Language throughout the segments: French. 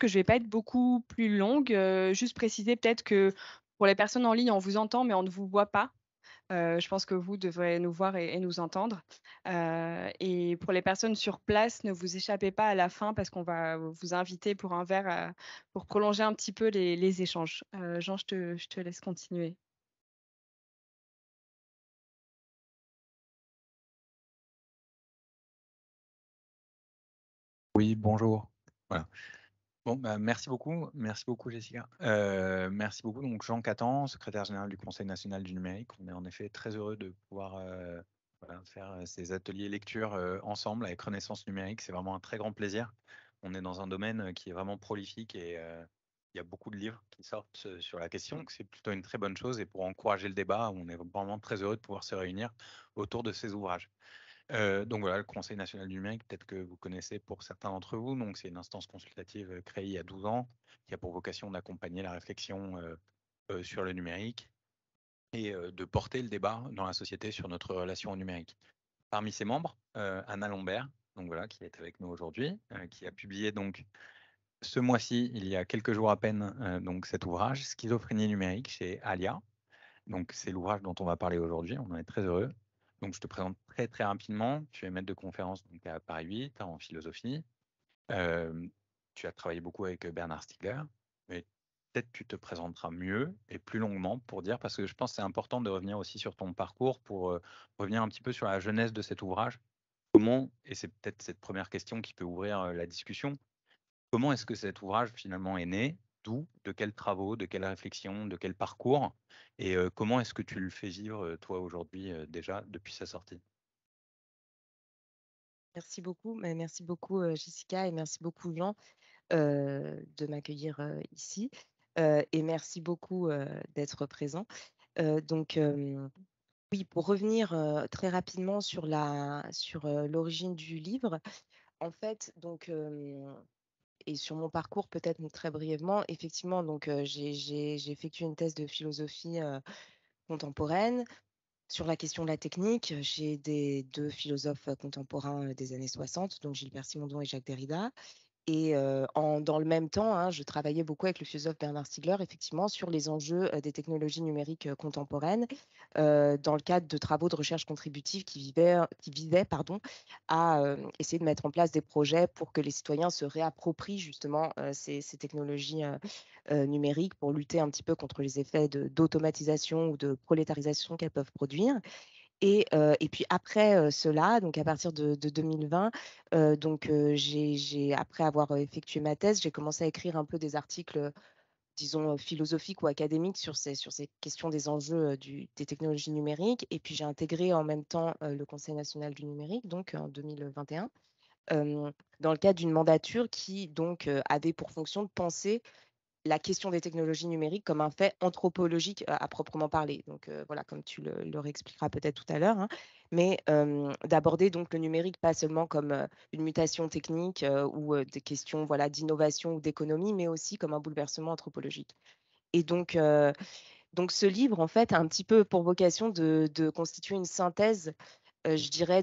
que je vais pas être beaucoup plus longue, juste préciser peut-être que pour les personnes en ligne, on vous entend, mais on ne vous voit pas. Je pense que vous devrez nous voir et nous entendre. Et pour les personnes sur place, ne vous échappez pas à la fin parce qu'on va vous inviter pour un verre, pour prolonger un petit peu les échanges. Jean, je te laisse continuer. Oui, bonjour. Voilà. Bon, bah, merci beaucoup Jessica. Merci beaucoup. Donc Jean Catan, secrétaire général du Conseil national du numérique. On est en effet très heureux de pouvoir voilà, faire ces ateliers lecture ensemble avec Renaissance numérique. C'est vraiment un très grand plaisir. On est dans un domaine qui est vraiment prolifique et il y a beaucoup de livres qui sortent sur la question. Donc c'est plutôt une très bonne chose. Et pour encourager le débat, on est vraiment très heureux de pouvoir se réunir autour de ces ouvrages. Donc voilà, le Conseil national du numérique, peut-être que vous connaissez pour certains d'entre vous. Donc c'est une instance consultative créée il y a 12 ans qui a pour vocation d'accompagner la réflexion sur le numérique et de porter le débat dans la société sur notre relation au numérique. Parmi ses membres, Anna Lambert, donc voilà, qui est avec nous aujourd'hui, qui a publié donc ce mois-ci, il y a quelques jours à peine, donc cet ouvrage, Schizophrénie numérique chez Alia. Donc, c'est l'ouvrage dont on va parler aujourd'hui. On en est très heureux. Donc, je te présente très, très rapidement. Tu es maître de conférence donc, à Paris 8 en philosophie. Euh, Tu as travaillé beaucoup avec Bernard Stiegler. Mais peut-être tu te présenteras mieux et plus longuement pour dire, parce que je pense que c'est important de revenir aussi sur ton parcours pour revenir un petit peu sur la jeunesse de cet ouvrage. Comment, et c'est peut-être cette première question qui peut ouvrir la discussion, comment est-ce que cet ouvrage finalement est né? D'où? De quels travaux? De quelles réflexions? De quel parcours? Et comment est-ce que tu le fais vivre, toi, aujourd'hui, déjà, depuis sa sortie? Merci beaucoup, merci beaucoup Jessica et merci beaucoup Jean de m'accueillir ici et merci beaucoup d'être présent. Donc oui, pour revenir très rapidement sur l'origine du livre, en fait, donc et sur mon parcours peut-être très brièvement, effectivement, donc j'ai effectué une thèse de philosophie contemporaine. Sur la question de la technique, j'ai des deux philosophes contemporains des années 60, donc Gilbert Simondon et Jacques Derrida. Et dans le même temps, hein, je travaillais beaucoup avec le philosophe Bernard Stiegler, effectivement, sur les enjeux des technologies numériques contemporaines, dans le cadre de travaux de recherche contributive qui visaient à essayer de mettre en place des projets pour que les citoyens se réapproprient justement ces technologies numériques pour lutter un petit peu contre les effets d'automatisation ou de prolétarisation qu'elles peuvent produire. Et puis après cela, donc à partir de 2020, après avoir effectué ma thèse, j'ai commencé à écrire un peu des articles, disons, philosophiques ou académiques sur ces questions des enjeux des technologies numériques. Et puis j'ai intégré en même temps le Conseil national du numérique, donc en 2021, dans le cadre d'une mandature qui donc avait pour fonction de penser la question des technologies numériques comme un fait anthropologique à proprement parler. Donc voilà, comme tu le réexpliqueras peut-être tout à l'heure, hein, mais d'aborder donc le numérique pas seulement comme une mutation technique ou des questions voilà d'innovation ou d'économie, mais aussi comme un bouleversement anthropologique. Et donc ce livre en fait a un petit peu pour vocation de constituer une synthèse, je dirais,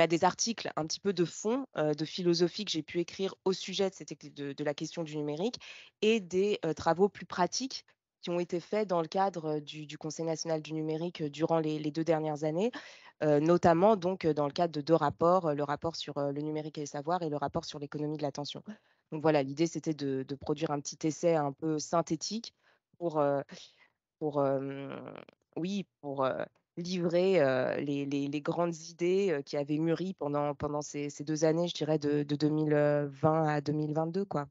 des articles un petit peu de fond, de philosophie que j'ai pu écrire au sujet de la question du numérique et des travaux plus pratiques qui ont été faits dans le cadre du Conseil national du numérique durant les 2 dernières années, notamment donc dans le cadre de 2 rapports, le rapport sur le numérique et le savoir et le rapport sur l'économie de l'attention. Donc voilà, l'idée c'était de produire un petit essai un peu synthétique pour, pour, oui, pour livrer les grandes idées qui avaient mûri pendant ces 2 années, je dirais de 2020 à 2022, quoi.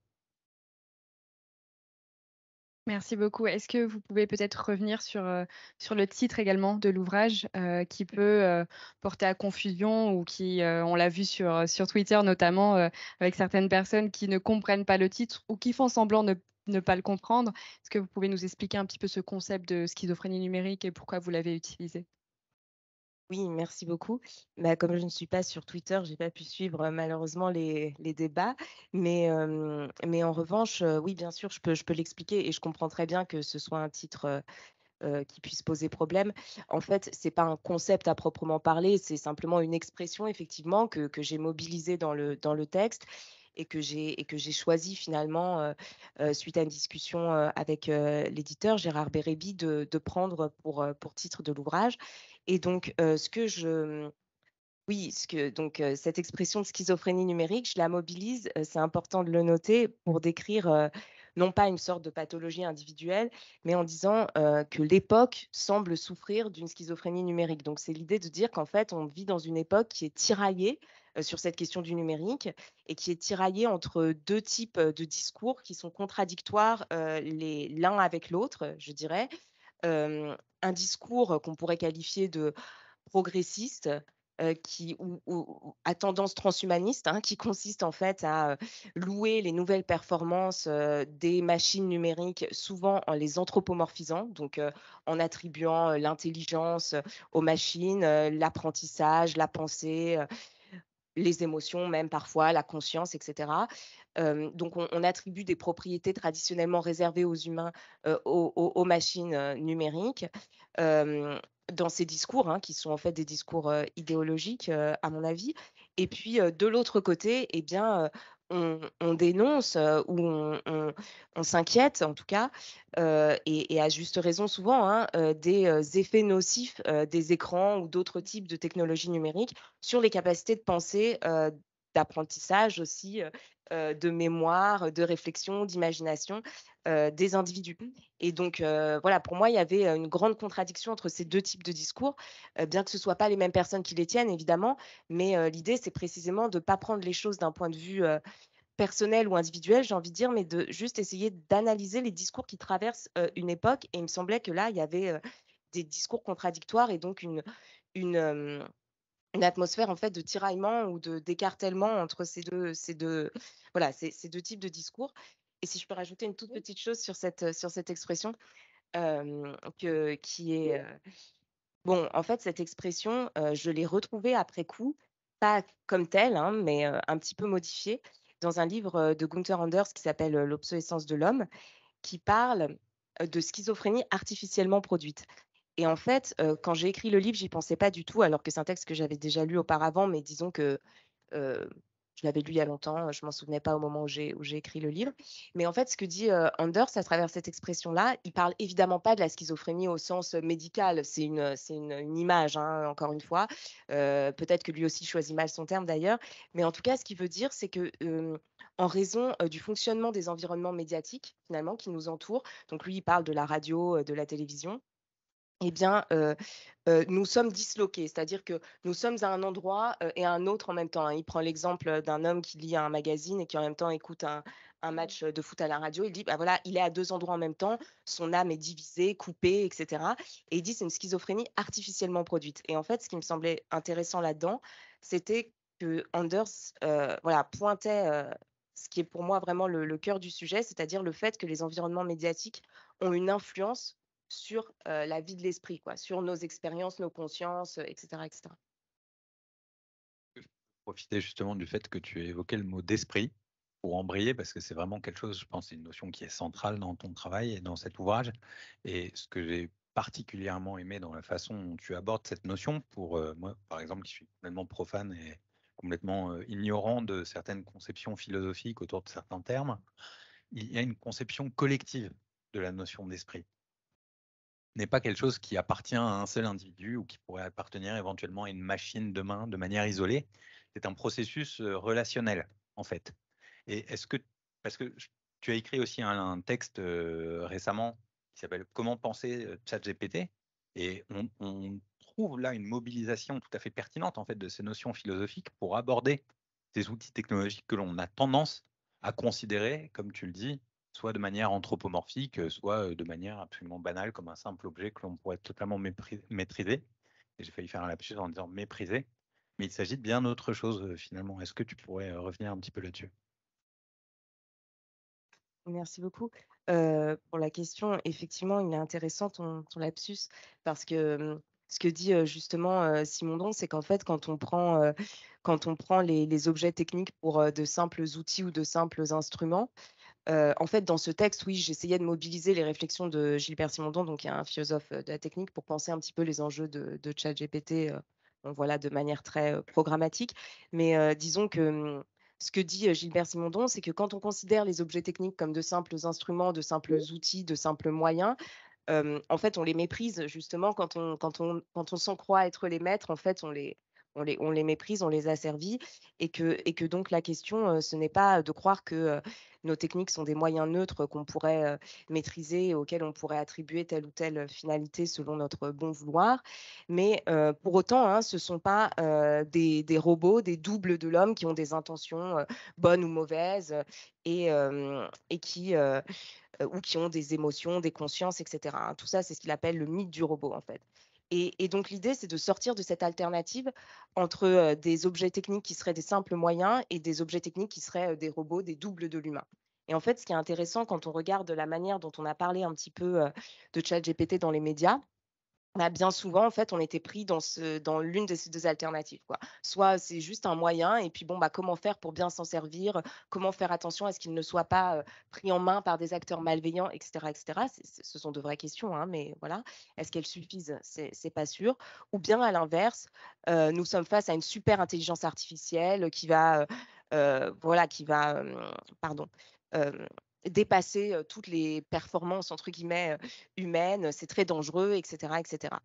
Merci beaucoup. Est-ce que vous pouvez peut-être revenir sur le titre également de l'ouvrage, qui peut, porter à confusion ou qui, on l'a vu sur Twitter notamment, avec certaines personnes qui ne comprennent pas le titre ou qui font semblant ne pas le comprendre. Est-ce que vous pouvez nous expliquer un petit peu ce concept de schizophrénie numérique et pourquoi vous l'avez utilisé? Oui, merci beaucoup. Bah, comme je ne suis pas sur Twitter, j'ai pas pu suivre malheureusement les débats, mais en revanche, oui, bien sûr, je peux l'expliquer et je comprends très bien que ce soit un titre, qui puisse poser problème. En fait, c'est pas un concept à proprement parler, c'est simplement une expression effectivement que j'ai mobilisée dans le texte et que j'ai choisi finalement, suite à une discussion avec l'éditeur Gérard Bérébi, de prendre pour titre de l'ouvrage. Et donc, oui, cette expression de schizophrénie numérique, je la mobilise, c'est important de le noter, pour décrire, non pas une sorte de pathologie individuelle, mais en disant, que l'époque semble souffrir d'une schizophrénie numérique. Donc c'est l'idée de dire qu'en fait, on vit dans une époque qui est tiraillée, sur cette question du numérique, et qui est tiraillée entre 2 types, de discours qui sont contradictoires, l'un avec l'autre, je dirais. Un discours qu'on pourrait qualifier de progressiste, qui ou à tendance transhumaniste, hein, qui consiste en fait à, louer les nouvelles performances, des machines numériques, souvent en les anthropomorphisant, donc en attribuant, l'intelligence, aux machines, l'apprentissage, la pensée, les émotions même parfois, la conscience, et cetera. Donc on attribue des propriétés traditionnellement réservées aux humains, aux machines, numériques, hem, dans ces discours, hein, qui sont en fait des discours, idéologiques, à mon avis. Et puis, de l'autre côté, eh bien, on dénonce, ou on s'inquiète en tout cas, et à juste raison souvent, hein, des, effets nocifs, des écrans ou d'autres types de technologies numériques sur les capacités de pensée, d'apprentissage aussi, de mémoire, de réflexion, d'imagination, des individus. Et donc, voilà, pour moi, il y avait, une grande contradiction entre ces 2 types de discours, bien que ce ne soient pas les mêmes personnes qui les tiennent évidemment, mais, l'idée, c'est précisément de ne pas prendre les choses d'un point de vue, personnel ou individuel, j'ai envie de dire, mais de juste essayer d'analyser les discours qui traversent, une époque. Et il me semblait que là, il y avait, des discours contradictoires, et donc une, une atmosphère en fait de tiraillement ou d'écartèlement entre voilà, ces 2 types de discours. Et si je peux rajouter une toute petite chose sur cette expression, que qui est, bon, en fait, cette expression, je l'ai retrouvée après coup, pas comme telle, hein, mais, un petit peu modifiée, dans un livre, de Gunther Anders qui s'appelle, «L'obsolescence de l'homme», qui parle, de schizophrénie artificiellement produite. Et en fait, quand j'ai écrit le livre, j'y pensais pas du tout, alors que c'est un texte que j'avais déjà lu auparavant, mais disons que, heu, je l'avais lu il y a longtemps, je m'en souvenais pas au moment où j'ai écrit le livre. Mais en fait, ce que dit, Anders à travers cette expression-là, il parle évidemment pas de la schizophrénie au sens, médical. C'est une image, hein, encore une fois. Peut-être que lui aussi choisit mal son terme d'ailleurs. Mais en tout cas, ce qu'il veut dire, c'est que, en raison, du fonctionnement des environnements médiatiques, finalement, qui nous entourent, donc lui, il parle de la radio, de la télévision, eh bien, nous sommes disloqués. C'est-à-dire que nous sommes à un endroit, et à un autre en même temps, hein. Il prend l'exemple d'un homme qui lit un magazine et qui en même temps écoute un match, de foot à la radio. Il dit: «Bah, voilà, il est à 2 endroits en même temps, son âme est divisée, coupée, et cetera». Et il dit: «C'est une schizophrénie artificiellement produite». Et en fait, ce qui me semblait intéressant là-dedans, c'était que Anders, voilà, pointait, ce qui est pour moi vraiment le cœur du sujet, c'est-à-dire le fait que les environnements médiatiques ont une influence sur, la vie de l'esprit, quoi, sur nos expériences, nos consciences, et cetera, et cetera. Profiter justement du fait que tu aies évoqué le mot d'esprit pour embrayer, parce que c'est vraiment quelque chose, je pense, c'est une notion qui est centrale dans ton travail et dans cet ouvrage. Et ce que j'ai particulièrement aimé dans la façon dont tu abordes cette notion, pour moi, par exemple, qui suis complètement profane et complètement ignorant de certaines conceptions philosophiques autour de certains termes, il y a une conception collective de la notion d'esprit. N'est pas quelque chose qui appartient à un seul individu ou qui pourrait appartenir éventuellement à une machine demain de manière isolée. C'est un processus relationnel, en fait. Et est-ce que, parce que tu as écrit aussi un texte récemment qui s'appelle Comment penser ChatGPT, et on trouve là une mobilisation tout à fait pertinente en fait de ces notions philosophiques pour aborder ces outils technologiques que l'on a tendance à considérer, comme tu le dis, soit de manière anthropomorphique, soit de manière absolument banale, comme un simple objet que l'on pourrait totalement maîtriser. Et j'ai failli faire un lapsus en disant mépriser, mais il s'agit de bien autre chose finalement. Est-ce que tu pourrais revenir un petit peu là-dessus? Merci beaucoup, pour la question. Effectivement, il est intéressant ton lapsus, parce que, ce que dit, justement, Simondon, c'est qu'en fait, quand on prend les objets techniques pour, de simples outils ou de simples instruments, en fait, dans ce texte, oui, j'essayais de mobiliser les réflexions de Gilbert Simondon, donc qui est un philosophe, de la technique, pour penser un petit peu les enjeux de ChatGPT, bon voilà, de manière très, programmatique. Mais, disons que, ce que dit Gilbert Simondon, c'est que quand on considère les objets techniques comme de simples instruments, de simples outils, de simples moyens, en fait, on les méprise justement quand on s'en croit être les maîtres, en fait, on les méprise, on les asservit et que donc la question, ce n'est pas de croire que, nos techniques sont des moyens neutres qu'on pourrait, maîtriser et auxquels on pourrait attribuer telle ou telle, finalité selon notre bon vouloir. Mais, pour autant, hein, ce sont pas, des robots, des doubles de l'homme qui ont des intentions, bonnes ou mauvaises, et qui, ou qui ont des émotions, des consciences, et cetera, hein. Tout ça, c'est ce qu'il appelle le mythe du robot, en fait. Et donc l'idée, c'est de sortir de cette alternative entre, des objets techniques qui seraient des simples moyens et des objets techniques qui seraient, des robots, des doubles de l'humain. Et en fait, ce qui est intéressant quand on regarde la manière dont on a parlé un petit peu, de ChatGPT dans les médias, bah, bien souvent, en fait, on était pris dans l'une de ces 2 alternatives, quoi. Soit c'est juste un moyen et puis bon, bah, comment faire pour bien s'en servir? Comment faire attention à ce qu'il ne soit pas, pris en main par des acteurs malveillants et cetera et cetera? Ce sont de vraies questions, hein, mais voilà. Est-ce qu'elles suffisent? C'est pas sûr. Ou bien à l'inverse, nous sommes face à une super intelligence artificielle qui va, voilà, qui va, pardon, hem, dépasser, toutes les «performances» entre guillemets, humaine, c'est très dangereux et cetera et cetera.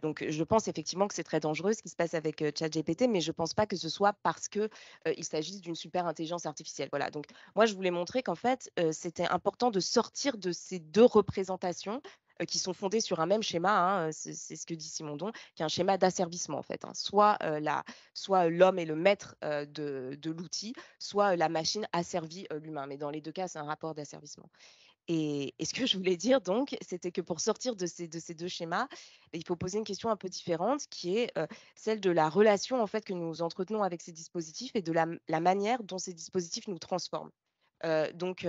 Donc je pense effectivement que c'est très dangereux ce qui se passe avec, ChatGPT, mais je pense pas que ce soit parce que, il s'agisse d'une super intelligence artificielle. Voilà, donc moi je voulais montrer qu'en fait, c'était important de sortir de ces 2 représentations, qui sont fondées sur un même schéma, hein, c'est ce que dit Simondon, qui est un schéma d'asservissement en fait, hein. Soit l'homme est le maître, de l'outil, soit, la machine asservit, l'humain. Mais dans les 2 cas, c'est un rapport d'asservissement. Et ce que je voulais dire donc, c'était que pour sortir de ces 2 schémas, il faut poser une question un peu différente qui est, celle de la relation en fait que nous entretenons avec ces dispositifs et de la manière dont ces dispositifs nous transforment. Donc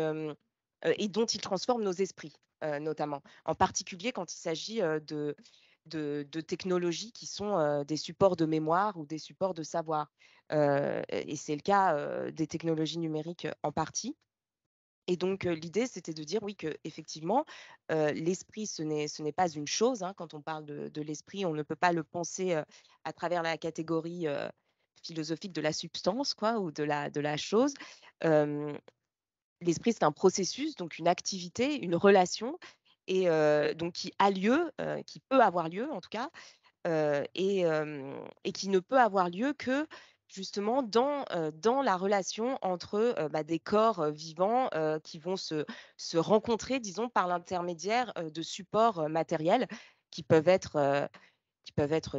et dont ils transforment nos esprits, notamment. En particulier quand il s'agit, de technologies qui sont, des supports de mémoire ou des supports de savoir. Et c'est le cas, des technologies numériques, en partie. Et donc, l'idée, c'était de dire, oui, qu'effectivement, l'esprit, ce n'est pas une chose, hein. Quand on parle de l'esprit, on ne peut pas le penser, à travers la catégorie, philosophique de la substance, quoi, ou de la chose. Hem, L'esprit, c'est un processus, donc une activité, une relation et donc qui a lieu, qui peut avoir lieu, en tout cas, et qui ne peut avoir lieu que justement dans la relation entre, bah, des corps, vivants, qui vont se rencontrer, disons, par l'intermédiaire, de supports, matériels qui peuvent être,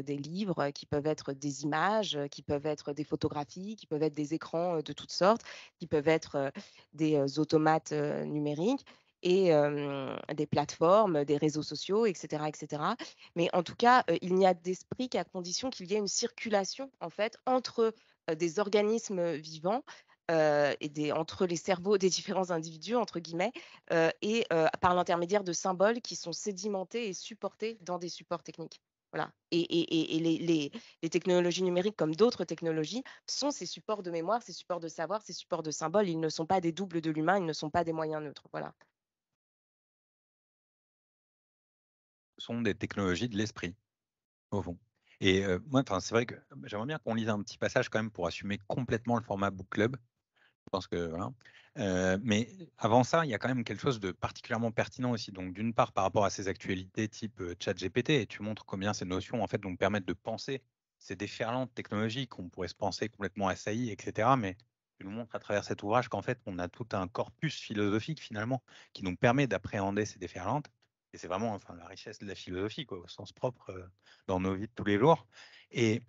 des livres, qui peuvent être des images, qui peuvent être des photographies, qui peuvent être des écrans, de toutes sortes, qui peuvent être, des, automates, numériques et des plateformes, des réseaux sociaux et cetera et cetera. Mais en tout cas, il n'y a d'esprit qu'à condition qu'il y ait une circulation, en fait, entre, des organismes, vivants, entre les cerveaux des différents «individus» entre guillemets, et par l'intermédiaire de symboles qui sont sédimentés et supportés dans des supports techniques. Voilà et les technologies numériques comme d'autres technologies sont ces supports de mémoire, ces supports de savoir, ces supports de symboles. Ils ne sont pas des doubles de l'humain, ils ne sont pas des moyens neutres, voilà. Ce sont des technologies de l'esprit, au fond. Et moi, enfin, c'est vrai que j'aimerais bien qu'on lise un petit passage quand même pour assumer complètement le format book club. Je pense que voilà. Mais avant ça, il y a quand même quelque chose de particulièrement pertinent aussi. Donc, d'une part, par rapport à ces actualités type ChatGPT, et tu montres combien ces notions en fait donc permettent de penser ces déferlantes technologiques. On pourrait se penser complètement assailli, etc. Mais tu nous montres à travers cet ouvrage qu'en fait, on a tout un corpus philosophique finalement qui nous permet d'appréhender ces déferlantes. Et c'est vraiment enfin la richesse de la philosophie, quoi, au sens propre, dans nos vies de tous les jours. Et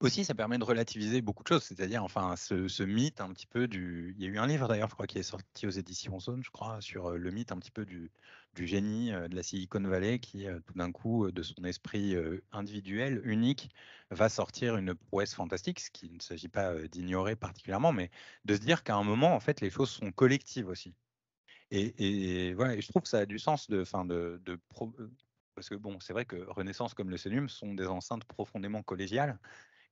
aussi, ça permet de relativiser beaucoup de choses, c'est-à-dire, enfin, ce mythe un petit peu il y a eu un livre d'ailleurs, je crois, qui est sorti aux éditions Zone, je crois, sur le mythe un petit peu du génie de la Silicon Valley qui, tout d'un coup, de son esprit individuel, unique, va sortir une prouesse fantastique, ce qu'il ne s'agit pas d'ignorer particulièrement, mais de se dire qu'à un moment, en fait, les choses sont collectives aussi. Et voilà, et je trouve que ça a du sens parce que bon, c'est vrai que Renaissance comme le Sénum sont des enceintes profondément collégiales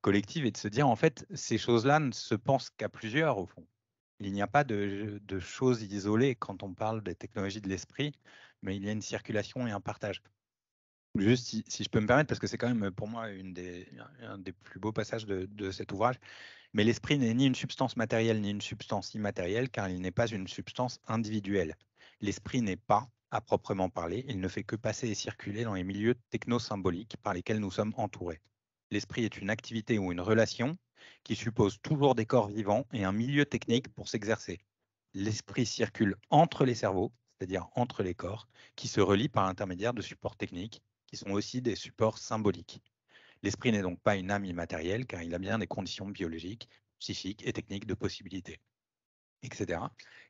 collective et de se dire en fait ces choses-là ne se pensent qu'à plusieurs au fond. Il n'y a pas de choses isolées quand on parle des technologies de l'esprit, mais il y a une circulation et un partage. Juste si je peux me permettre, parce que c'est quand même pour moi un des plus beaux passages de cet ouvrage, mais l'esprit n'est ni une substance matérielle ni une substance immatérielle, car il n'est pas une substance individuelle. L'esprit n'est pas, à proprement parler, il ne fait que passer et circuler dans les milieux technosymboliques par lesquels nous sommes entourés. L'esprit est une activité ou une relation qui suppose toujours des corps vivants et un milieu technique pour s'exercer. L'esprit circule entre les cerveaux, c'est-à-dire entre les corps, qui se relient par l'intermédiaire de supports techniques, qui sont aussi des supports symboliques. L'esprit n'est donc pas une âme immatérielle, car il a bien des conditions biologiques, psychiques et techniques de possibilité, etc.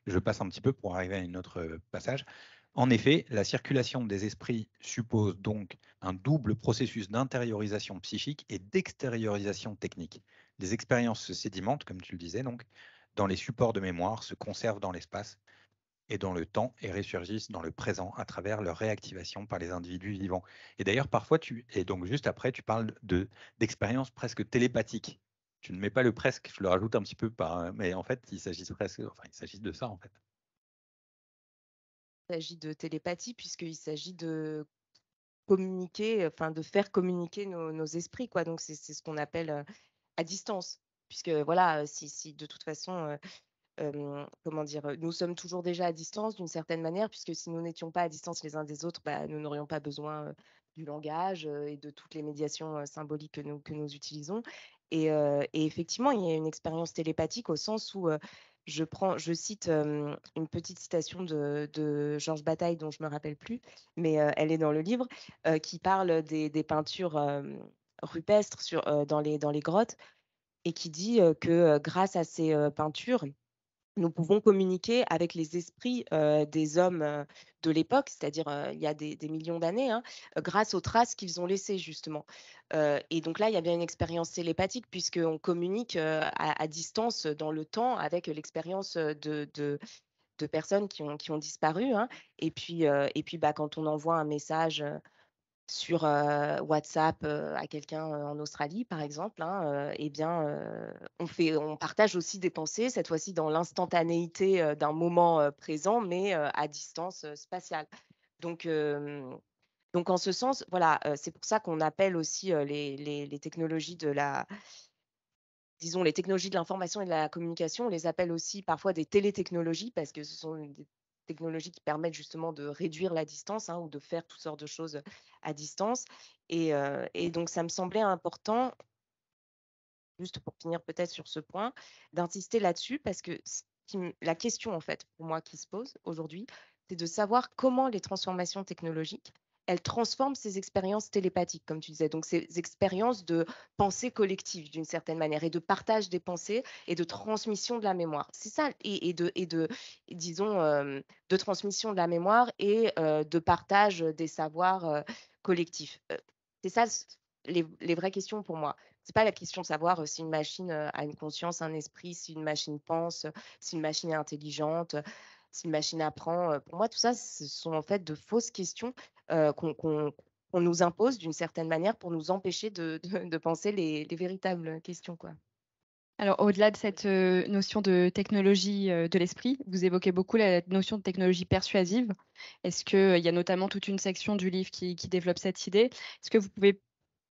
Je passe un petit peu pour arriver à un autre passage. En effet, la circulation des esprits suppose donc un double processus d'intériorisation psychique et d'extériorisation technique. Les expériences se sédimentent, comme tu le disais, donc, dans les supports de mémoire, se conservent dans l'espace et dans le temps et ressurgissent dans le présent à travers leur réactivation par les individus vivants. Et d'ailleurs, parfois, et donc juste après, tu parles d'expériences presque télépathiques. Tu ne mets pas le presque, je le rajoute un petit peu mais en fait, il s'agit de ça en fait. Il s'agit de télépathie puisqu'il s'agit de communiquer, enfin de faire communiquer nos esprits, quoi. Donc c'est ce qu'on appelle à distance, puisque voilà, si de toute façon, comment dire, nous sommes toujours déjà à distance d'une certaine manière, puisque si nous n'étions pas à distance les uns des autres, bah, nous n'aurions pas besoin du langage et de toutes les médiations symboliques que nous utilisons. Et effectivement, il y a une expérience télépathique au sens où je cite une petite citation de Georges Bataille dont je me rappelle plus, mais elle est dans le livre, qui parle des peintures rupestres dans les grottes et qui dit que grâce à ces peintures, nous pouvons communiquer avec les esprits des hommes de l'époque, c'est-à-dire il y a des millions d'années, hein, grâce aux traces qu'ils ont laissées justement. Et donc là, il y a bien une expérience télépathique puisqu'on communique à distance dans le temps avec l'expérience de personnes qui ont disparu, hein. Et puis bah, quand on envoie un message sur WhatsApp à quelqu'un en Australie, par exemple, hein, eh bien, on partage aussi des pensées, cette fois-ci dans l'instantanéité d'un moment présent, mais à distance spatiale. Donc, donc en ce sens, voilà, c'est pour ça qu'on appelle aussi les technologies disons, les technologies de l'information et de la communication, on les appelle aussi parfois des télétechnologies parce que ce sont des technologies qui permettent justement de réduire la distance, hein, ou de faire toutes sortes de choses à distance. Et donc, ça me semblait important, juste pour finir peut-être sur ce point, d'insister là-dessus parce que la question, en fait, pour moi, qui se pose aujourd'hui, c'est de savoir comment les transformations technologiques, elles transforment ces expériences télépathiques, comme tu disais. Donc, ces expériences de pensée collective, d'une certaine manière, et de partage des pensées et de transmission de la mémoire. C'est ça, disons, de transmission de la mémoire et de partage des savoirs collectifs. C'est ça les vraies questions pour moi. C'est pas la question de savoir si une machine a une conscience, un esprit, si une machine pense, si une machine est intelligente, si une machine apprend. Pour moi, tout ça, ce sont en fait de fausses questions qu'on nous impose d'une certaine manière pour nous empêcher de penser les véritables questions, quoi. Alors, au-delà de cette notion de technologie de l'esprit, vous évoquez beaucoup la notion de technologie persuasive. Est-ce qu'il y a notamment toute une section du livre qui développe cette idée? Est-ce que vous pouvez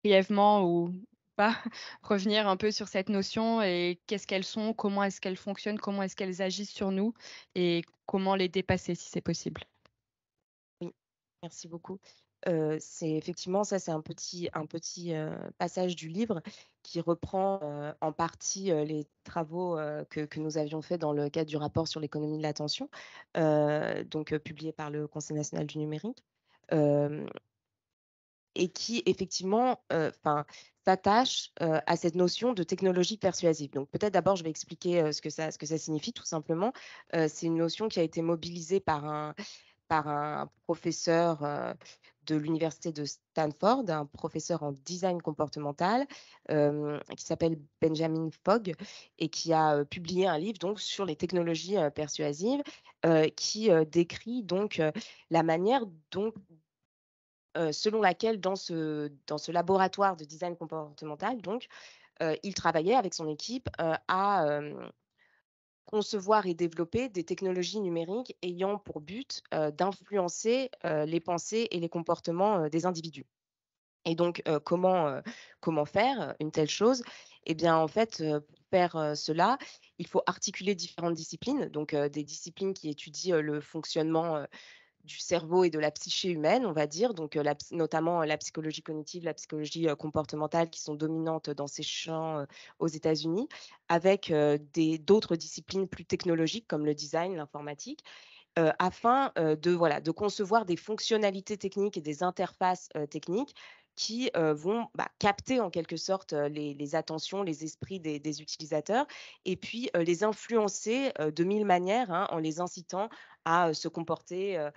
brièvement ou pas revenir un peu sur cette notion et qu'est-ce qu'elles sont? Comment est-ce qu'elles fonctionnent? Comment est-ce qu'elles agissent sur nous? Et comment les dépasser si c'est possible? Oui, merci beaucoup. C'est effectivement ça, c'est un petit passage du livre qui reprend, en partie, les travaux, que nous avions faits dans le cadre du rapport sur l'économie de l'attention, donc publié par le Conseil national du numérique, hem et qui effectivement, s'attache, à cette notion de technologie persuasive. Donc peut-être d'abord je vais expliquer, ce que ça signifie tout simplement. C'est une notion qui a été mobilisée par un professeur de l'université de Stanford, un professeur en design comportemental, qui s'appelle Benjamin Fogg et qui a publié un livre donc sur les technologies persuasives, qui décrit donc la manière dont, selon laquelle dans ce laboratoire de design comportemental donc, il travaillait avec son équipe à concevoir et développer des technologies numériques ayant pour but, d'influencer, les pensées et les comportements, des individus. Et donc, comment faire une telle chose? Eh bien, en fait, pour faire cela, il faut articuler différentes disciplines, donc des disciplines qui étudient le fonctionnement du cerveau et de la psyché humaine, on va dire, donc notamment la psychologie cognitive, la psychologie comportementale qui sont dominantes dans ces champs aux États-Unis, avec d'autres disciplines plus technologiques comme le design, l'informatique, afin de concevoir des fonctionnalités techniques et des interfaces techniques qui vont capter en quelque sorte les attentions, les esprits des utilisateurs et puis les influencer de mille manières, hein, en les incitant à se comporter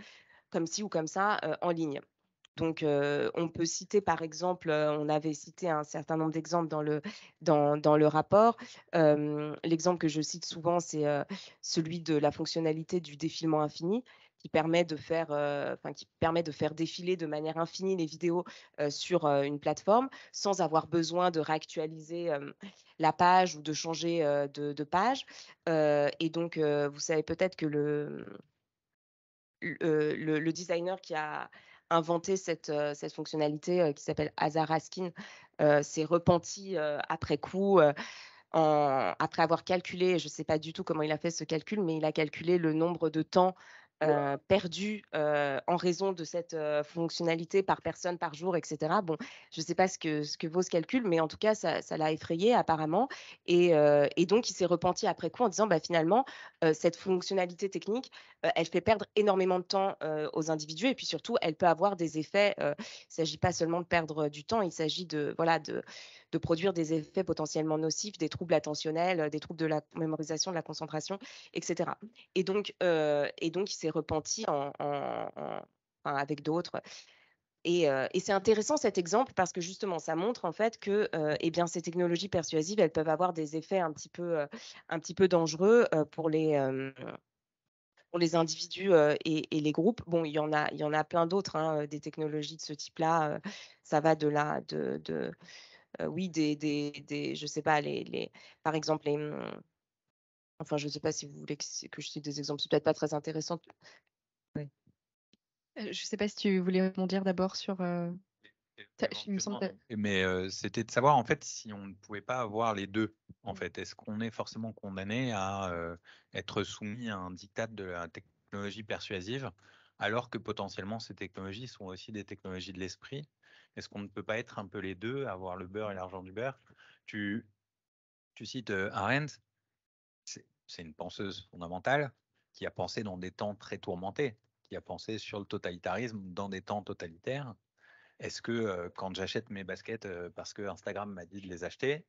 comme ci ou comme ça en ligne. Donc, on peut citer par exemple, on avait cité un certain nombre d'exemples dans le rapport. L'exemple que je cite souvent, c'est celui de la fonctionnalité du défilement infini qui permet de faire défiler de manière infinie les vidéos sur une plateforme sans avoir besoin de réactualiser la page ou de changer de page. Et donc, vous savez peut-être que le designer qui a inventé cette fonctionnalité, qui s'appelle Asa Raskin, s'est repenti, après coup, après avoir calculé, je ne sais pas du tout comment il a fait ce calcul, mais il a calculé le nombre de temps, perdu, en raison de cette, fonctionnalité par personne par jour et cetera. Bon, je ne sais pas ce que vaut ce calcul, mais en tout cas ça l'a effrayé apparemment et donc il s'est repenti après coup en disant: «Bah, finalement, cette fonctionnalité technique, elle fait perdre énormément de temps, aux individus et puis surtout elle peut avoir des effets, il ne s'agit pas seulement de perdre du temps, il s'agit de produire des effets potentiellement nocifs, des troubles attentionnels, des troubles de la mémorisation, de la concentration, et cetera. Et donc il s'est repenti enfin, avec d'autres. Et c'est intéressant cet exemple parce que justement, ça montre en fait que eh bien, ces technologies persuasives, elles peuvent avoir des effets un petit peu dangereux pour les individus et les groupes. Bon, il y en a plein d'autres, hein, des technologies de ce type-là. Ça va oui, je sais pas, par exemple, enfin, je sais pas si vous voulez que je cite des exemples, c'est peut-être pas très intéressant. Ouais. Je ne sais pas si tu voulais rebondir d'abord sur, il me semble Éventuellement, mais c'était de savoir en fait si on ne pouvait pas avoir les deux. En fait, est-ce qu'on est forcément condamné à être soumis à un diktat de la technologie persuasive, alors que potentiellement ces technologies sont aussi des technologies de l'esprit? Est-ce qu'on ne peut pas être un peu les deux, avoir le beurre et l'argent du beurre? Tu, tu cites Arendt, c'est une penseuse fondamentale qui a pensé dans des temps très tourmentés, qui a pensé sur le totalitarisme dans des temps totalitaires. Est-ce que quand j'achète mes baskets parce que Instagram m'a dit de les acheter,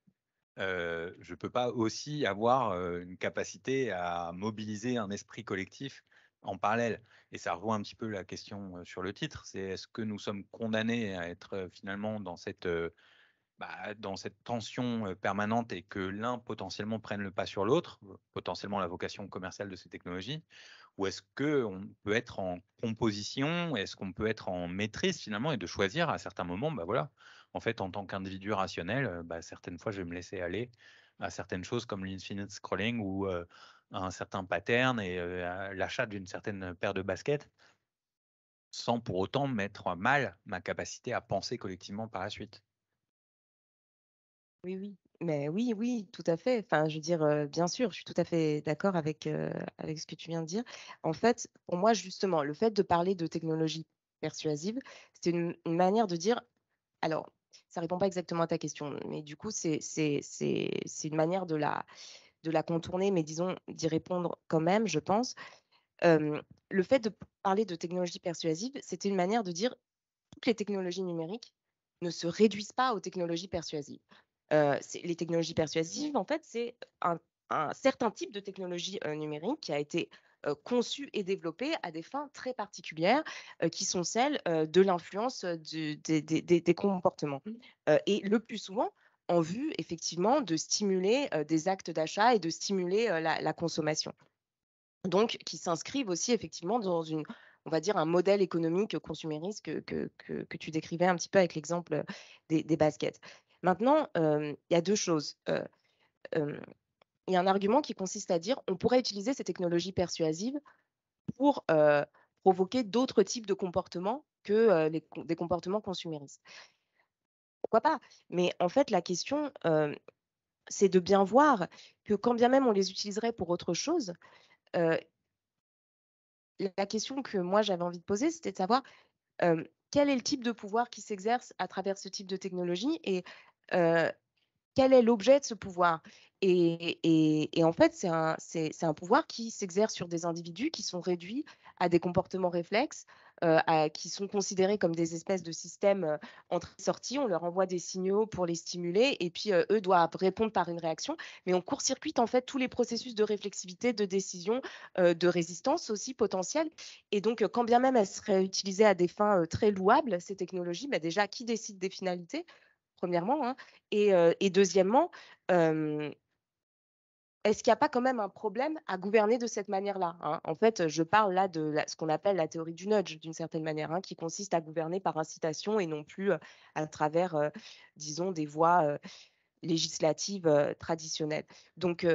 je peux pas aussi avoir une capacité à mobiliser un esprit collectif en parallèle? Et ça rejoint un petit peu la question sur le titre, c'est est-ce que nous sommes condamnés à être finalement dans cette tension permanente et que l'un potentiellement prenne le pas sur l'autre, potentiellement la vocation commerciale de ces technologies, ou est-ce qu'on peut être en composition, est-ce qu'on peut être en maîtrise finalement et de choisir à certains moments, bah voilà, en fait en tant qu'individu rationnel, certaines fois je vais me laisser aller à certaines choses comme l'infinite scrolling ou à un certain pattern et à l'achat d'une certaine paire de baskets sans pour autant mettre à mal ma capacité à penser collectivement par la suite. Oui, oui. Mais oui, oui, tout à fait. Enfin, je veux dire, bien sûr, je suis tout à fait d'accord avec ce que tu viens de dire. En fait, pour moi, justement, le fait de parler de technologie persuasive, c'est une manière de dire alors, ça répond pas exactement à ta question, mais du coup, c'est une manière de la contourner, mais disons d'y répondre quand même, je pense. Le fait de parler de technologie persuasive, c'était une manière de dire: «Toutes les technologies numériques ne se réduisent pas aux technologies persuasives». C'est les technologies persuasives, en fait, c'est un certain type de technologie, numérique qui a été, conçu et développé à des fins très particulières, qui sont celles, de l'influence, des comportements. Et le plus souvent, en vue effectivement de stimuler, des actes d'achat et de stimuler, la consommation. Donc qui s'inscrivent aussi effectivement dans on va dire un modèle économique consumériste que tu décrivais un petit peu avec l'exemple, des baskets. Maintenant, il y a 2 choses. Hem, il y a un argument qui consiste à dire: «On pourrait utiliser ces technologies persuasives pour, provoquer d'autres types de comportements que, des comportements consuméristes». pourquoi pas? Mais en fait, la question, c'est de bien voir que quand bien même on les utiliserait pour autre chose, heu, la question que moi j'avais envie de poser, c'était de savoir, quel est le type de pouvoir qui s'exerce à travers ce type de technologie et heu, quel est l'objet de ce pouvoir? Et en fait, c'est un pouvoir qui s'exerce sur des individus qui sont réduits à des comportements réflexes, qui sont considérés comme des espèces de systèmes, entrée-sortie. On leur envoie des signaux pour les stimuler et puis, eux doivent répondre par une réaction. Mais on court-circuite, en fait, tous les processus de réflexivité, de décision, de résistance aussi potentielle et donc, quand bien même elles seraient utilisées à des fins, très louables, ces technologies, bah, déjà, qui décide des finalités? Premièrement, hein et deuxièmement, hem, est-ce qu'il n'y a pas quand même un problème à gouverner de cette manière-là, hein? En fait, je parle là de ce qu'on appelle la théorie du nudge d'une certaine manière, hein, qui consiste à gouverner par incitation et non plus, à travers, disons des voies, législatives, traditionnelles. Donc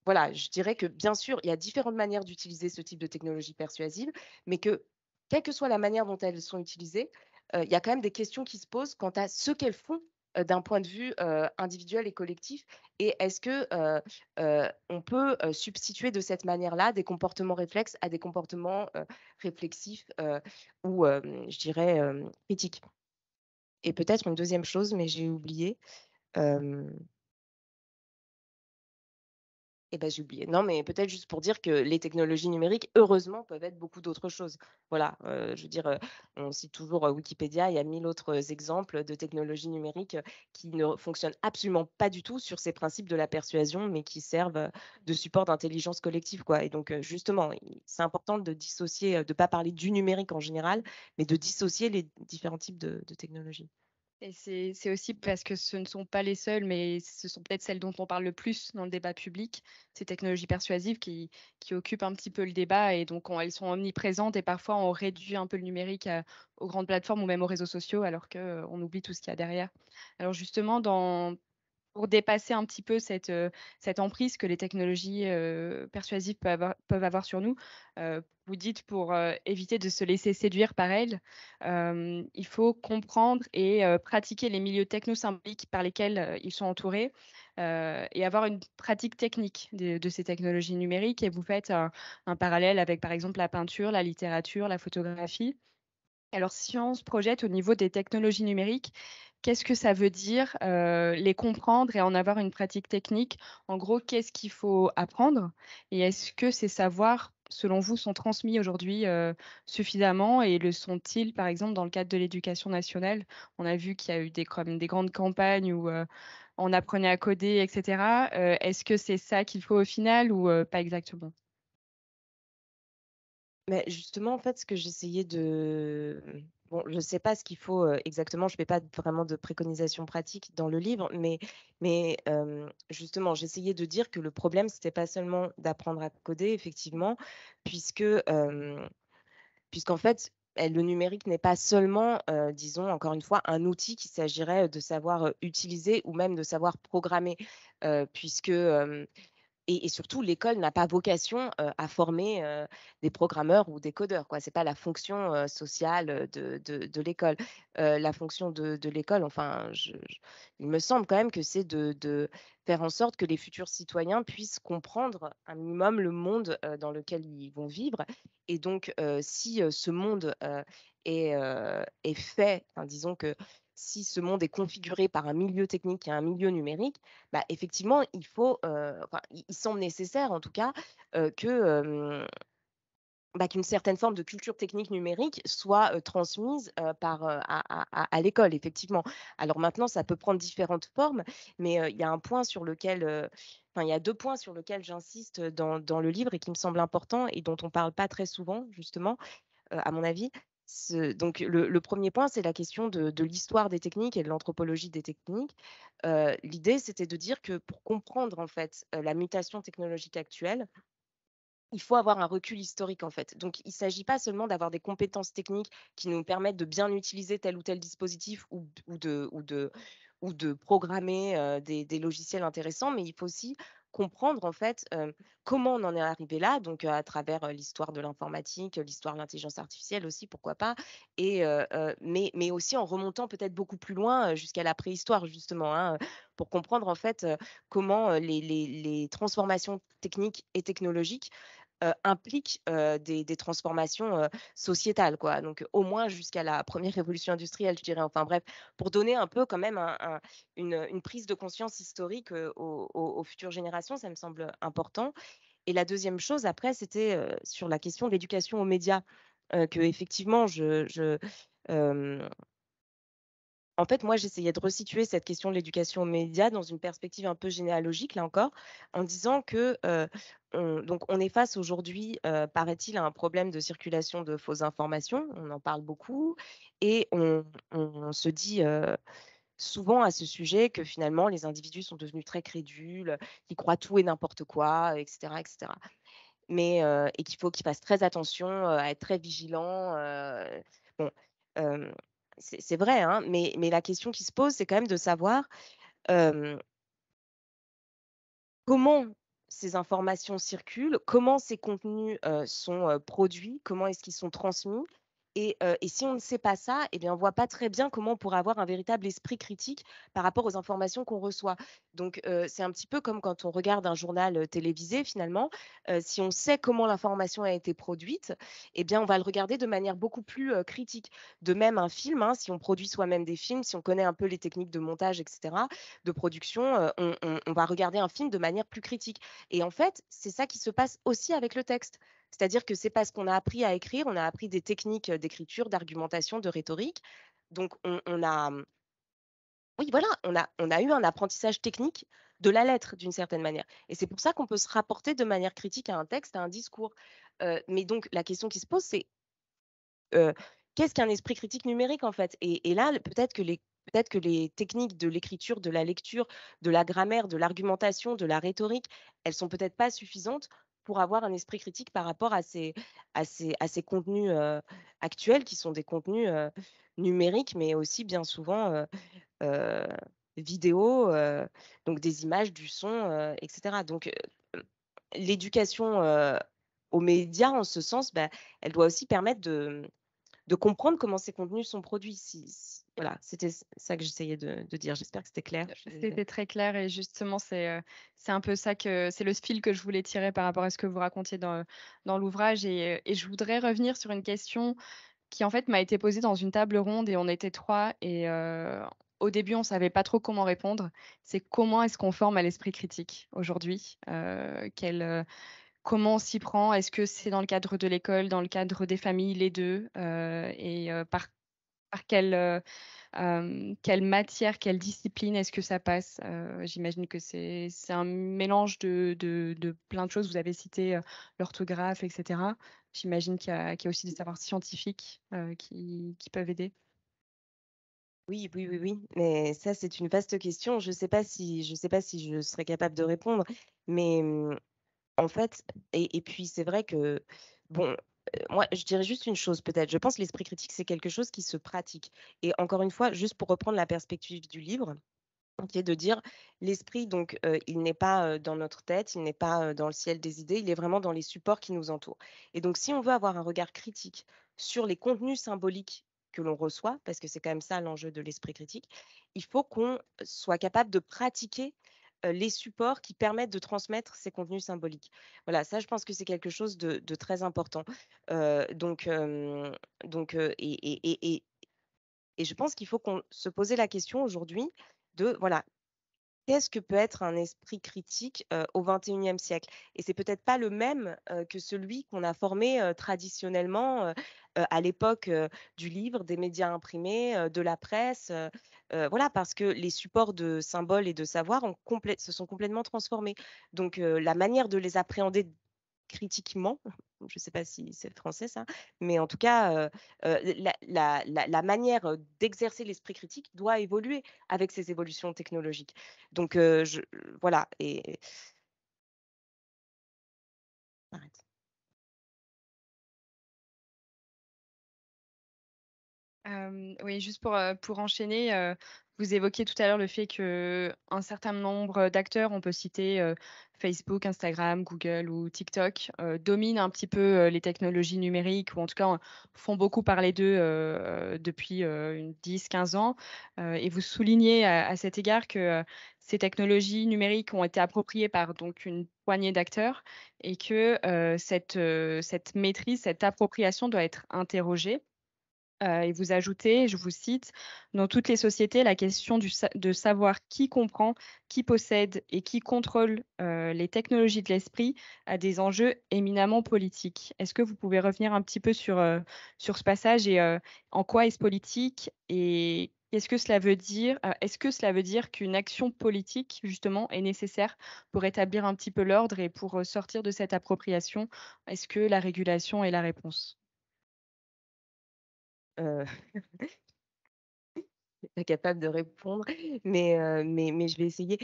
voilà, je dirais que bien sûr, il y a différentes manières d'utiliser ce type de technologie persuasive, mais que quelle que soit la manière dont elles sont utilisées, il y a quand même des questions qui se posent quant à ce qu'elles font, d'un point de vue, individuel et collectif et est-ce que, on peut, substituer de cette manière-là des comportements réflexes à des comportements, réflexifs, ou je dirais, critiques? Et peut-être une deuxième chose, mais j'ai oublié, hem et ben j'ai oublié. Non, mais peut-être juste pour dire que les technologies numériques, heureusement, peuvent être beaucoup d'autres choses. Voilà, je veux dire, on cite toujours, Wikipédia, il y a 1000 autres exemples de technologies numériques, qui ne fonctionnent absolument pas du tout sur ces principes de la persuasion, mais qui servent, de support d'intelligence collective, quoi et donc, justement, c'est important de dissocier, de pas parler du numérique en général, mais de dissocier les différents types de technologies. Et c'est aussi parce que ce ne sont pas les seules, mais ce sont peut-être celles dont on parle le plus dans le débat public, ces technologies persuasives qui occupent un petit peu le débat et donc elles sont omniprésentes et parfois on réduit un peu le numérique aux grandes plateformes ou même aux réseaux sociaux alors qu'on oublie tout ce qu'il y a derrière. Alors justement, pour dépasser un petit peu cette emprise que les technologies, persuasives peuvent avoir sur nous, vous dites pour, éviter de se laisser séduire par elles, il faut comprendre et pratiquer les milieux technosymboliques par lesquels, ils sont entourés, et avoir une pratique technique de ces technologies numériques et vous faites un parallèle avec, par exemple, la peinture, la littérature, la photographie. Alors, si on se projette au niveau des technologies numériques, qu'est-ce que ça veut dire, les comprendre et en avoir une pratique technique? En gros, qu'est-ce qu'il faut apprendre? Et est-ce que ces savoirs, selon vous, sont transmis aujourd'hui, suffisamment et le sont-ils, par exemple, dans le cadre de l'éducation nationale? On a vu qu'il y a eu comme des grandes campagnes où, on apprenait à coder et cetera. Est-ce que c'est ça qu'il faut au final ou, pas exactement? Mais justement, en fait, ce que j'essayais de bon, je ne sais pas ce qu'il faut, exactement, je ne fais pas vraiment de préconisations pratiques dans le livre, mais justement, j'essayais de dire que le problème, c'était pas seulement d'apprendre à coder, effectivement, puisque, puisqu'en fait, le numérique n'est pas seulement, disons, encore une fois, un outil qu'il s'agirait, de savoir, utiliser ou même de savoir programmer, puisque, et surtout, l'école n'a pas vocation, à former, des programmeurs ou des codeurs, quoi. C'est pas la fonction, sociale, de l'école. La fonction de l'école, enfin, il me semble quand même que c'est de faire en sorte que les futurs citoyens puissent comprendre un minimum le monde, dans lequel ils vont vivre et donc si, ce monde, est fait, enfin, disons que si ce monde est configuré par un milieu technique et un milieu numérique, bah, effectivement, il faut, enfin, il semble nécessaire en tout cas, que, bah, qu'une certaine forme de culture technique numérique soit, transmise, par, à l'école, effectivement. Alors maintenant, ça peut prendre différentes formes, mais, il y a un point sur lequel, enfin, il y a 2 points sur lesquels j'insiste, dans le livre et qui me semblent importants et dont on parle pas très souvent justement, à mon avis. Donc le 1er point, c'est la question de l'histoire des techniques et de l'anthropologie des techniques. L'idée, c'était de dire que pour comprendre, en fait, la mutation technologique actuelle, il faut avoir un recul historique, en fait. Donc il ne s'agit pas seulement d'avoir des compétences techniques qui nous permettent de bien utiliser tel ou tel dispositif ou de programmer, des logiciels intéressants, mais il faut aussi comprendre en fait comment on en est arrivé là, donc à travers l'histoire de l'informatique, l'histoire de l'intelligence artificielle aussi, pourquoi pas, mais aussi en remontant peut-être beaucoup plus loin jusqu'à la préhistoire justement, hein, pour comprendre en fait comment les transformations techniques et technologiques implique des transformations sociétales, donc au moins jusqu'à la première révolution industrielle, je dirais. Enfin bref, pour donner un peu quand même une prise de conscience historique aux futures générations, ça me semble important. Et la deuxième chose, après, c'était sur la question de l'éducation aux médias, que effectivement, en fait, moi, j'essayais de resituer cette question de l'éducation aux médias dans une perspective un peu généalogique, là encore, en disant que on est face aujourd'hui, paraît-il, à un problème de circulation de fausses informations. On en parle beaucoup et on se dit souvent à ce sujet que finalement, les individus sont devenus très crédules, qu'ils croient tout et n'importe quoi, etc., etc. Mais et qu'il faut qu'ils fassent très attention à être très vigilants. Bon, euh, c'est vrai, hein, mais la question qui se pose, c'est quand même de savoir euh, comment ces informations circulent, comment ces contenus sont produits, comment est-ce qu'ils sont transmis. Et si on ne sait pas ça, eh bien, on ne voit pas très bien comment on pourrait avoir un véritable esprit critique par rapport aux informations qu'on reçoit. Donc, c'est un petit peu comme quand on regarde un journal télévisé, finalement. Si on sait comment l'information a été produite, eh bien, on va le regarder de manière beaucoup plus critique. De même, un film, hein, si on produit soi-même des films, si on connaît un peu les techniques de montage, etc., de production, on va regarder un film de manière plus critique. Et en fait, c'est ça qui se passe aussi avec le texte. C'est-à-dire que c'est parce qu'on a appris à écrire, on a appris des techniques d'écriture, d'argumentation, de rhétorique. Donc, on a, oui, voilà, on a eu un apprentissage technique de la lettre d'une certaine manière. Et c'est pour ça qu'on peut se rapporter de manière critique à un texte, à un discours. Mais donc, la question qui se pose, c'est euh, qu'est-ce qu'un esprit critique numérique en fait et là, peut-être que les techniques de l'écriture, de la lecture, de la grammaire, de l'argumentation, de la rhétorique, elles sont peut-être pas suffisantes pour avoir un esprit critique par rapport à ces contenus actuels qui sont des contenus numériques, mais aussi bien souvent euh, vidéo, donc des images, du son, etc. Donc l'éducation aux médias, en ce sens, bah, elle doit aussi permettre de comprendre comment ces contenus sont produits. Voilà, c'était ça que j'essayais de dire. J'espère que c'était clair. Je suis désolée. C'était très clair et justement, c'est un peu ça c'est le fil que je voulais tirer par rapport à ce que vous racontiez dans l'ouvrage. Et je voudrais revenir sur une question qui, en fait, m'a été posée dans une table ronde et on était trois. Et au début, on ne savait pas trop comment répondre. C'est comment est-ce qu'on forme à l'esprit critique aujourd'hui? Comment on s'y prend? Est-ce que c'est dans le cadre de l'école, dans le cadre des familles, les deux? Par quelle matière, quelle discipline est-ce que ça passe? J'imagine que c'est un mélange de plein de choses. Vous avez cité, l'orthographe et cetera. J'imagine qu'il y a aussi des savoirs scientifiques, qui peuvent aider. Oui, oui, oui, oui. Mais ça, c'est une vaste question. Je sais pas si je serais capable de répondre. Mais en fait, et puis c'est vrai que, bon, moi, je dirais juste une chose peut-être. Je pense que l'esprit critique, c'est quelque chose qui se pratique. Et encore une fois, juste pour reprendre la perspective du livre, qui est de dire l'esprit, donc, il n'est pas dans notre tête, il n'est pas dans le ciel des idées, il est vraiment dans les supports qui nous entourent. Et donc, si on veut avoir un regard critique sur les contenus symboliques que l'on reçoit, parce que c'est quand même ça l'enjeu de l'esprit critique, il faut qu'on soit capable de pratiquer les supports qui permettent de transmettre ces contenus symboliques. Voilà, ça, je pense que c'est quelque chose de très important. Euh, donc, euh, et je pense qu'il faut qu'on se pose la question aujourd'hui de, voilà, qu'est-ce que peut être un esprit critique au XXIe siècle? Et c'est peut-être pas le même que celui qu'on a formé traditionnellement à l'époque du livre, des médias imprimés, de la presse. Voilà, parce que les supports de symboles et de savoir se sont complètement transformés. Donc, la manière de les appréhender critiquement, je ne sais pas si c'est français ça, mais en tout cas, la manière d'exercer l'esprit critique doit évoluer avec ces évolutions technologiques. Donc, voilà. Et arrête. Oui, juste pour enchaîner, Vous évoquiez tout à l'heure le fait qu'un certain nombre d'acteurs, on peut citer, Facebook, Instagram, Google ou TikTok, dominent un petit peu, les technologies numériques ou en tout cas, font beaucoup parler d'eux, depuis, une 10-15 ans. Et vous soulignez à cet égard que, ces technologies numériques ont été appropriées par donc une poignée d'acteurs et que, cette maîtrise, cette appropriation doit être interrogée. Et vous ajoutez, je vous cite: «Dans toutes les sociétés, la question de savoir qui comprend, qui possède et qui contrôle, les technologies de l'esprit a des enjeux éminemment politiques». Est-ce que vous pouvez revenir un petit peu sur ce passage et en quoi est-ce politique et qu'est-ce que cela veut dire? Est-ce que cela veut dire qu'une action politique, justement, est nécessaire pour établir un petit peu l'ordre et pour, sortir de cette appropriation? Est-ce que la régulation est la réponse? Heu, Pas capable de répondre, mais je vais essayer.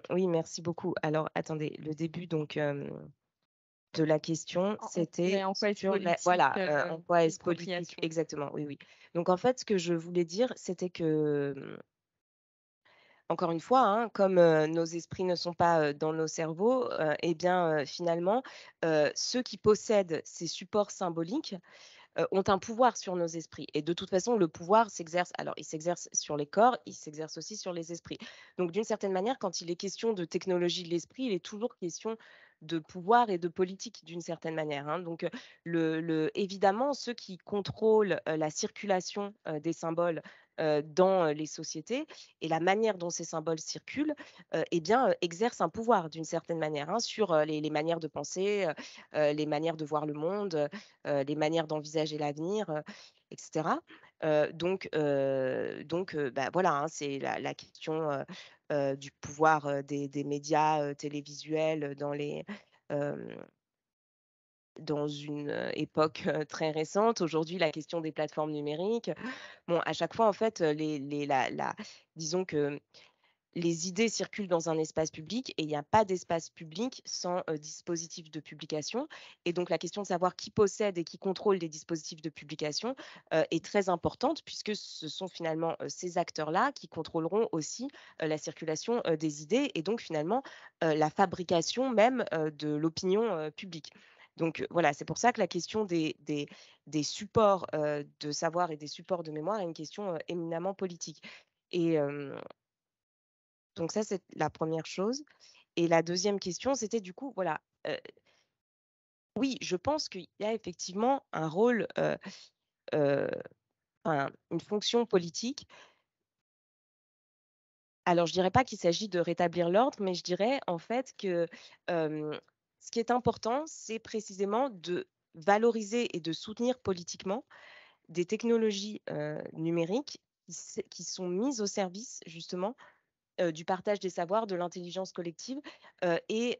Oui, merci beaucoup. Alors attendez, le début donc, de la question, Ouais, c'était en quoi est-ce sur la politique, voilà, en quoi est-ce politique l'appropriation? exactement, oui, oui. Donc en fait, ce que je voulais dire, c'était que, encore une fois, hein, comme, nos esprits ne sont pas, dans nos cerveaux, et bien, finalement, ceux qui possèdent ces supports symboliques, ont un pouvoir sur nos esprits et de toute façon, le pouvoir s'exerce alors il s'exerce sur les corps, il s'exerce aussi sur les esprits. Donc d'une certaine manière, quand il est question de technologie de l'esprit, il est toujours question de pouvoir et de politique d'une certaine manière, hein. Donc, évidemment, ceux qui contrôlent, la circulation, des symboles, dans, les sociétés et la manière dont ces symboles circulent, eh bien, exercent un pouvoir d'une certaine manière, hein, sur, les manières de penser, les manières de voir le monde, les manières d'envisager l'avenir, et cetera. Bah, voilà, hein, c'est la question, du pouvoir, des médias, télévisuels, hem, dans une, époque, très récente. Aujourd'hui, la question des plateformes numériques. Bon, à chaque fois, en fait, les la disons que les idées circulent dans un espace public et il n'y a pas d'espace public sans, dispositif de publication et donc la question de savoir qui possède et qui contrôle les dispositifs de publication, est très importante puisque ce sont finalement, ces acteurs-là qui contrôleront aussi, la circulation, des idées et donc finalement, la fabrication même, de l'opinion, publique. Donc, voilà, c'est pour ça que la question des supports, de savoir et des supports de mémoire est une question, éminemment politique et donc ça, c'est la première chose et la deuxième question, c'était du coup, voilà, oui, je pense qu'il y a effectivement un rôle, heu, enfin, une fonction politique. Alors je dirais pas qu'il s'agit de rétablir l'ordre, mais je dirais en fait que, hem, ce qui est important, c'est précisément de valoriser et de soutenir politiquement des technologies, numériques qui sont mises au service justement, du partage des savoirs, de l'intelligence collective, et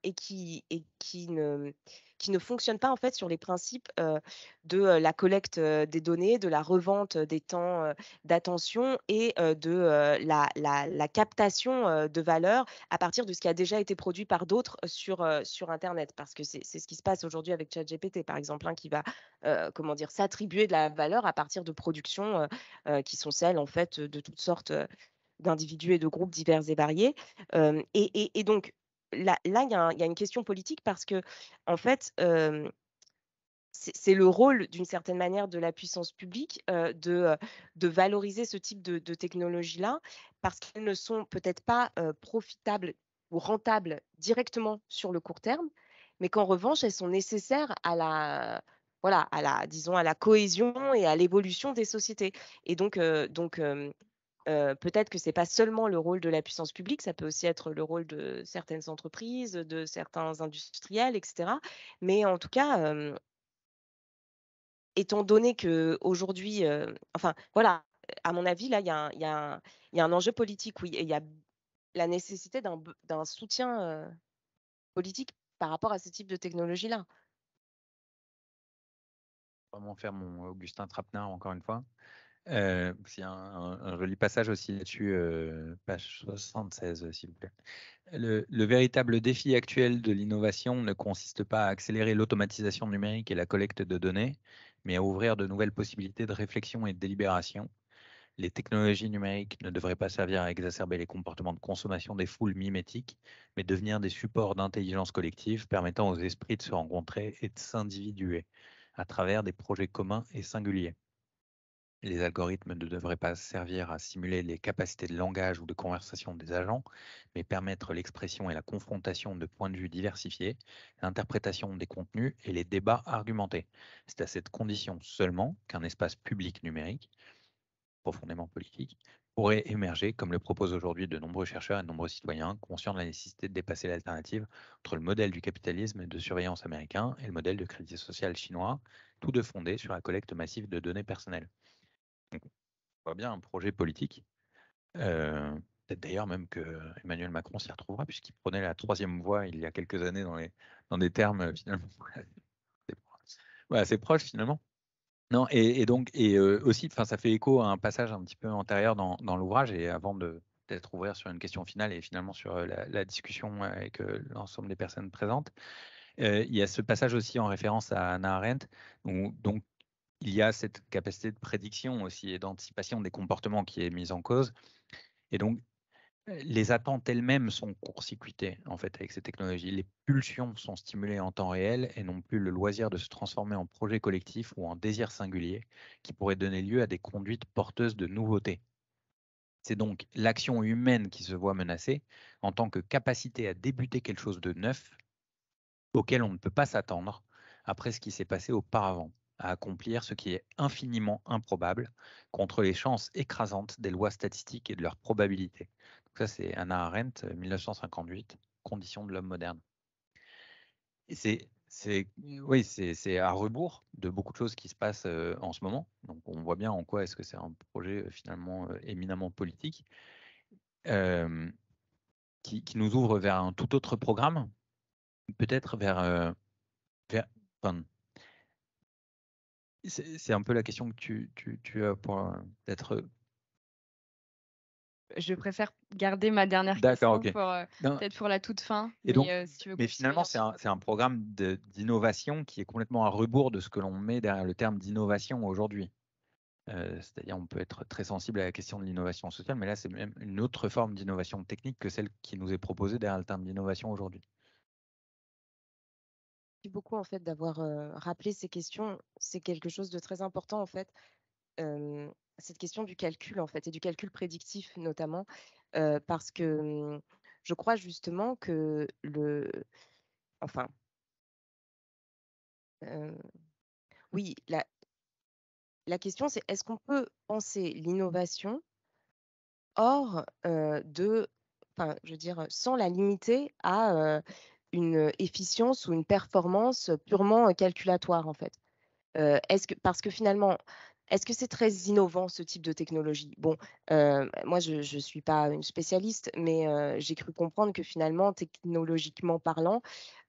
qui ne fonctionne pas en fait sur les principes, de, la collecte, des données, de la revente, des temps, d'attention et de, la captation, de valeur à partir de ce qui a déjà été produit par d'autres sur internet. Parce que c'est ce qui se passe aujourd'hui avec ChatGPT par exemple, hein, qui va, comment dire? S'attribuer de la valeur à partir de productions, qui sont celles en fait, de toutes sortes, d'individus et de groupes divers et variés. Hem et donc là, il y a une question politique parce que en fait, c'est le rôle d'une certaine manière de la puissance publique, de valoriser ce type de technologies-là parce qu'elles ne sont peut-être pas, profitables ou rentables directement sur le court terme, mais qu'en revanche, elles sont nécessaires à la voilà, à la disons à la cohésion et à l'évolution des sociétés et peut-être que c'est pas seulement le rôle de la puissance publique, ça peut aussi être le rôle de certaines entreprises, de certains industriels et cetera. Mais en tout cas, étant donné qu'aujourd'hui, enfin voilà, à mon avis, là, il y a un enjeu politique, oui et il y a la nécessité d'un soutien, politique par rapport à ce type de technologie-là. Vraiment faire mon Augustin Trapenard encore une fois. Parce qu'il y a un joli passage aussi là-dessus, page 76, s'il vous plaît. Le véritable défi actuel de l'innovation ne consiste pas à accélérer l'automatisation numérique et la collecte de données, mais à ouvrir de nouvelles possibilités de réflexion et de délibération. Les technologies numériques ne devraient pas servir à exacerber les comportements de consommation des foules mimétiques, mais devenir des supports d'intelligence collective permettant aux esprits de se rencontrer et de s'individuer à travers des projets communs et singuliers. Les algorithmes ne devraient pas servir à simuler les capacités de langage ou de conversation des agents, mais permettre l'expression et la confrontation de points de vue diversifiés, l'interprétation des contenus et les débats argumentés. C'est à cette condition seulement qu'un espace public numérique, profondément politique, pourrait émerger, comme le proposent aujourd'hui de nombreux chercheurs et de nombreux citoyens, conscients de la nécessité de dépasser l'alternative entre le modèle du capitalisme de surveillance américain et le modèle de crédit social chinois, tous deux fondés sur la collecte massive de données personnelles. Donc, on voit bien un projet politique. Peut-être d'ailleurs même que Emmanuel Macron s'y retrouvera, puisqu'il prenait la troisième voie il y a quelques années dans des termes finalement assez proches finalement. Non, et donc, aussi, ça fait écho à un passage un petit peu antérieur dans l'ouvrage, et avant de peut-être ouvrir sur une question finale et finalement sur la discussion avec l'ensemble des personnes présentes, il y a ce passage aussi en référence à Hannah Arendt, où donc il y a cette capacité de prédiction aussi et d'anticipation des comportements qui est mise en cause. Et donc, les attentes elles-mêmes sont court-circuitées en fait avec ces technologies. Les pulsions sont stimulées en temps réel et n'ont plus le loisir de se transformer en projet collectif ou en désir singulier qui pourrait donner lieu à des conduites porteuses de nouveautés. C'est donc l'action humaine qui se voit menacée en tant que capacité à débuter quelque chose de neuf auquel on ne peut pas s'attendre après ce qui s'est passé auparavant, à accomplir ce qui est infiniment improbable contre les chances écrasantes des lois statistiques et de leurs probabilités. Donc ça, c'est Hannah Arendt, 1958, Conditions de l'homme moderne. Et c'est à rebours de beaucoup de choses qui se passent en ce moment. Donc on voit bien en quoi est-ce que c'est un projet finalement éminemment politique, qui nous ouvre vers un tout autre programme, peut-être enfin, c'est un peu la question que tu as pour peut-être. Je préfère garder ma dernière D'accord, question ok. pour Non, peut-être pour la toute fin, et donc, si tu veux mais continuer, finalement, bien sûr. c'est un programme d'innovation qui est complètement à rebours de ce que l'on met derrière le terme d'innovation aujourd'hui. C'est-à-dire, on peut être très sensible à la question de l'innovation sociale, mais là, c'est même une autre forme d'innovation technique que celle qui nous est proposée derrière le terme d'innovation aujourd'hui. Merci beaucoup en fait d'avoir rappelé ces questions. C'est quelque chose de très important en fait. Cette question du calcul en fait et du calcul prédictif notamment parce que je crois justement que enfin euh, oui la question c'est est-ce qu'on peut penser l'innovation hors enfin je veux dire sans la limiter à une efficience ou une performance purement calculatoire en fait. Parce que finalement, est-ce que c'est très innovant ce type de technologie? Bon, moi je ne suis pas une spécialiste, mais j'ai cru comprendre que finalement, technologiquement parlant,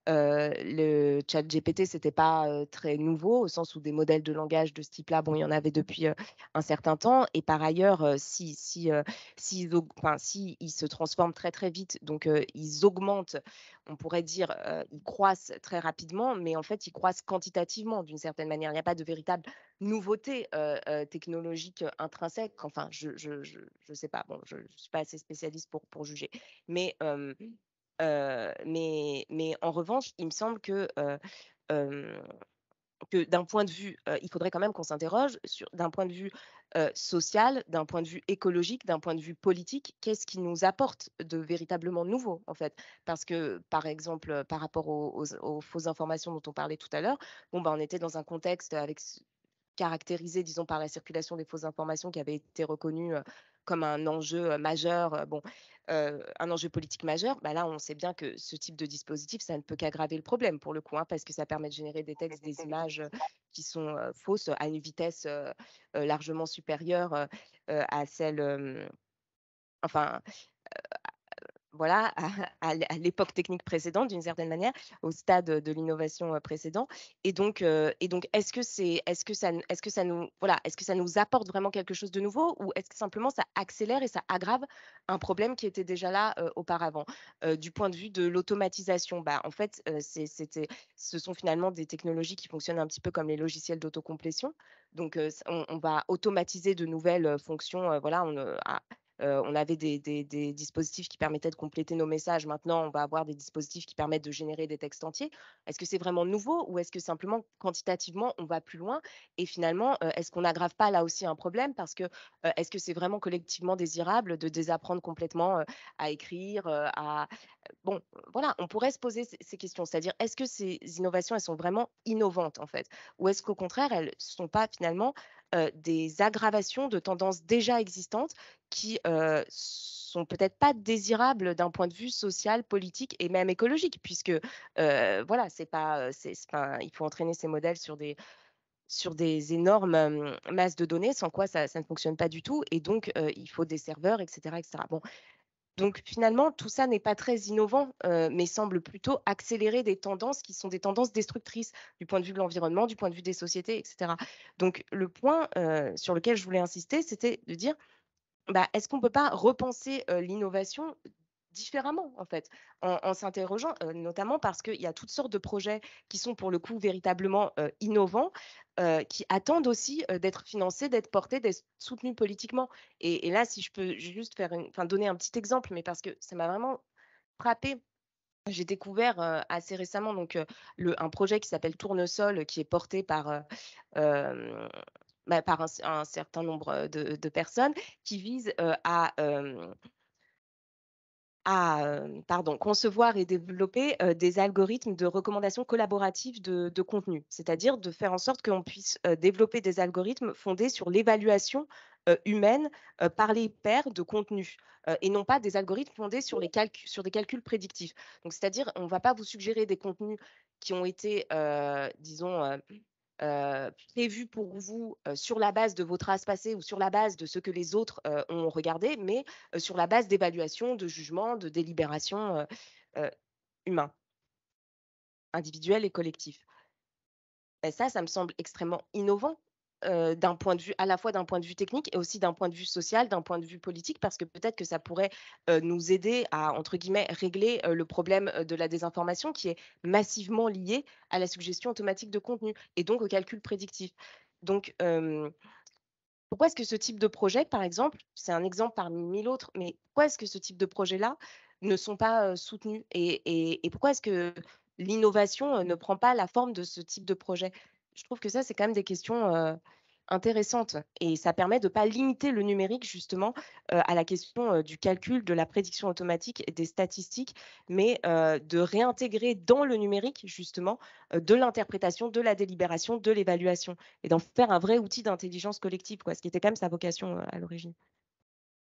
le ChatGPT, c'était pas, très nouveau au sens où des modèles de langage de ce type-là, bon, il y en avait depuis, un certain temps et par ailleurs, s'ils se transforment très, très vite, donc ils augmentent, on pourrait dire, ils croissent très rapidement, mais en fait, ils croissent quantitativement d'une certaine manière. Il n'y a pas de véritable nouveauté, technologique, intrinsèque. Enfin, je sais pas, bon, je suis pas assez spécialiste pour juger. Mais mais en revanche, il me semble hem, que d'un point de vue, il faudrait quand même qu'on s'interroge sur d'un point de vue, social, d'un point de vue écologique, d'un point de vue politique, qu'est-ce qui nous apporte de véritablement nouveau, en fait? Parce que, par exemple, par rapport aux fausses informations dont on parlait tout à l'heure, bon, bah, on était dans un contexte caractérisé, disons, par la circulation des fausses informations qui avait été reconnu comme un enjeu majeur, un enjeu politique majeur, bah là, on sait bien que ce type de dispositif, ça ne peut qu'aggraver le problème pour le coup, hein, parce que ça permet de générer des textes, des images qui sont fausses à une vitesse largement supérieure à celle, enfin, voilà, à l'époque technique précédente, d'une certaine manière, au stade de l'innovation précédent. Et donc, est-ce que ça nous, voilà, est-ce que ça nous apporte vraiment quelque chose de nouveau ou est-ce que simplement ça accélère et ça aggrave un problème qui était déjà là auparavant? Du point de vue de l'automatisation, bah, en fait, ce sont finalement des technologies qui fonctionnent un petit peu comme les logiciels d'autocomplétion. Donc, on va automatiser de nouvelles fonctions. Voilà, on avait des dispositifs qui permettaient de compléter nos messages. Maintenant, on va avoir des dispositifs qui permettent de générer des textes entiers. Est-ce que c'est vraiment nouveau ou est-ce que simplement, quantitativement, on va plus loin? Et finalement, est-ce qu'on n'aggrave pas là aussi un problème? Parce que est-ce que c'est vraiment collectivement désirable de désapprendre complètement à écrire, bon, voilà, on pourrait se poser ces questions. C'est-à-dire, est-ce que ces innovations, elles sont vraiment innovantes, en fait? Ou est-ce qu'au contraire, elles ne sont pas finalement des aggravations de tendances déjà existantes qui sont peut-être pas désirables d'un point de vue social, politique et même écologique, puisque voilà, c'est pas, enfin, il faut entraîner ces modèles sur des énormes masses de données, sans quoi ça ne fonctionne pas du tout. Et donc, il faut des serveurs, etc., etc. Bon, donc finalement, tout ça n'est pas très innovant, mais semble plutôt accélérer des tendances qui sont des tendances destructrices du point de vue de l'environnement, du point de vue des sociétés, et cetera. Donc le point sur lequel je voulais insister, c'était de dire bah, est-ce qu'on ne peut pas repenser l'innovation différemment, en fait, en s'interrogeant, notamment parce qu'il y a toutes sortes de projets qui sont pour le coup véritablement innovants, qui attendent aussi d'être financés, d'être portés, d'être soutenus politiquement. Et là, si je peux juste enfin, donner un petit exemple, mais parce que ça m'a vraiment frappé. J'ai découvert assez récemment donc, un projet qui s'appelle Tournesol, qui est porté par, bah, par un certain nombre de personnes qui vise concevoir et développer des algorithmes de recommandation collaborative de contenu. C'est-à-dire de faire en sorte qu'on puisse développer des algorithmes fondés sur l'évaluation humaine par les pairs de contenu et non pas des algorithmes fondés sur sur des calculs prédictifs. Donc, c'est-à-dire, on ne va pas vous suggérer des contenus qui ont été, disons, prévu pour vous sur la base de vos traces passées ou sur la base de ce que les autres ont regardé, mais sur la base d'évaluation, de jugement, de délibération humain, individuel et collectif. Et ça me semble extrêmement innovant d'un point de vue, à la fois d'un point de vue technique et aussi d'un point de vue social, d'un point de vue politique, parce que peut-être que ça pourrait nous aider à, entre guillemets, régler le problème de la désinformation qui est massivement lié à la suggestion automatique de contenu et donc au calcul prédictif. Donc, pourquoi est-ce que ce type de projet, par exemple, c'est un exemple parmi 1000 autres, mais pourquoi est-ce que ce type de projet-là ne sont pas soutenus et pourquoi est-ce que l'innovation ne prend pas la forme de ce type de projet? Je trouve que ça, c'est quand même des questions intéressantes et ça permet de ne pas limiter le numérique justement à la question du calcul, de la prédiction automatique et des statistiques, mais de réintégrer dans le numérique justement de l'interprétation, de la délibération, de l'évaluation et d'en faire un vrai outil d'intelligence collective, quoi, ce qui était quand même sa vocation à l'origine.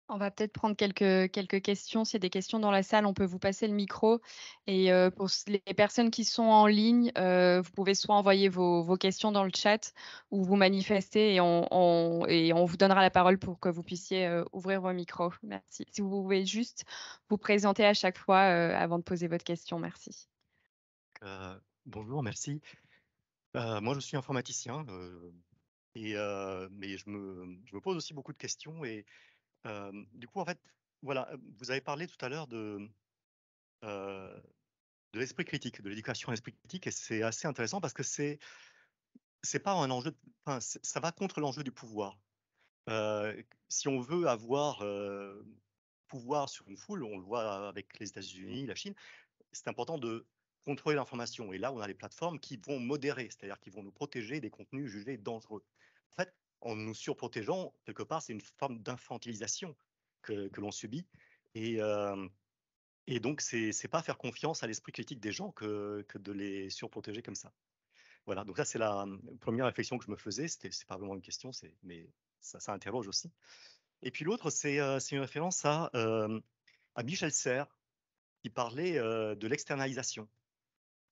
On va peut-être prendre quelques questions. S'il y a des questions dans la salle, on peut vous passer le micro et pour les personnes qui sont en ligne, vous pouvez soit envoyer vos questions dans le chat ou vous manifester et on vous donnera la parole pour que vous puissiez, ouvrir vos micros. Merci. Si vous pouvez juste vous présenter à chaque fois, avant de poser votre question. Merci. Bonjour, merci. Moi, je suis informaticien, mais je me pose aussi beaucoup de questions et du coup, en fait, voilà, vous avez parlé tout à l'heure euh, de l'esprit critique, de l'éducation à l'esprit critique, et c'est assez intéressant parce que c'est pas un enjeu, enfin, ça va contre l'enjeu du pouvoir. Si on veut avoir pouvoir sur une foule, on le voit avec les États-Unis, la Chine, c'est important de contrôler l'information. Et là, on a les plateformes qui vont modérer, c'est-à-dire qui vont nous protéger des contenus jugés dangereux. En fait, en nous surprotégeant, quelque part, c'est une forme d'infantilisation que l'on subit. Et, euh, et donc, c'est pas faire confiance à l'esprit critique des gens que de les surprotéger comme ça. Voilà, donc ça, c'est la première réflexion que je me faisais. C'est pas vraiment une question, mais ça interroge aussi. Et puis l'autre, c'est une référence à Michel Serres, qui parlait de l'externalisation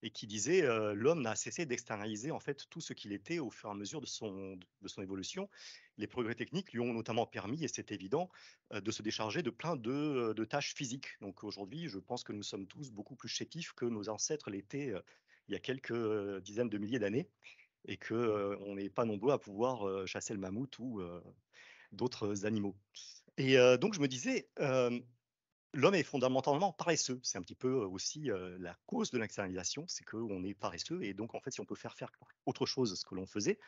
et qui disait l'homme n'a cessé d'externaliser en fait tout ce qu'il était au fur et à mesure de son évolution. Les progrès techniques lui ont notamment permis, et c'est évident, de se décharger de plein de tâches physiques. Donc aujourd'hui, je pense que nous sommes tous beaucoup plus chétifs que nos ancêtres l'étaient il y a quelques dizaines de milliers d'années et qu'on n'est pas nombreux à pouvoir chasser le mammouth ou d'autres animaux. Et donc je me disais, l'homme est fondamentalement paresseux. C'est un petit peu aussi la cause de l'externalisation, c'est qu'on est paresseux et donc en fait si on peut faire autre chose ce que l'on faisait,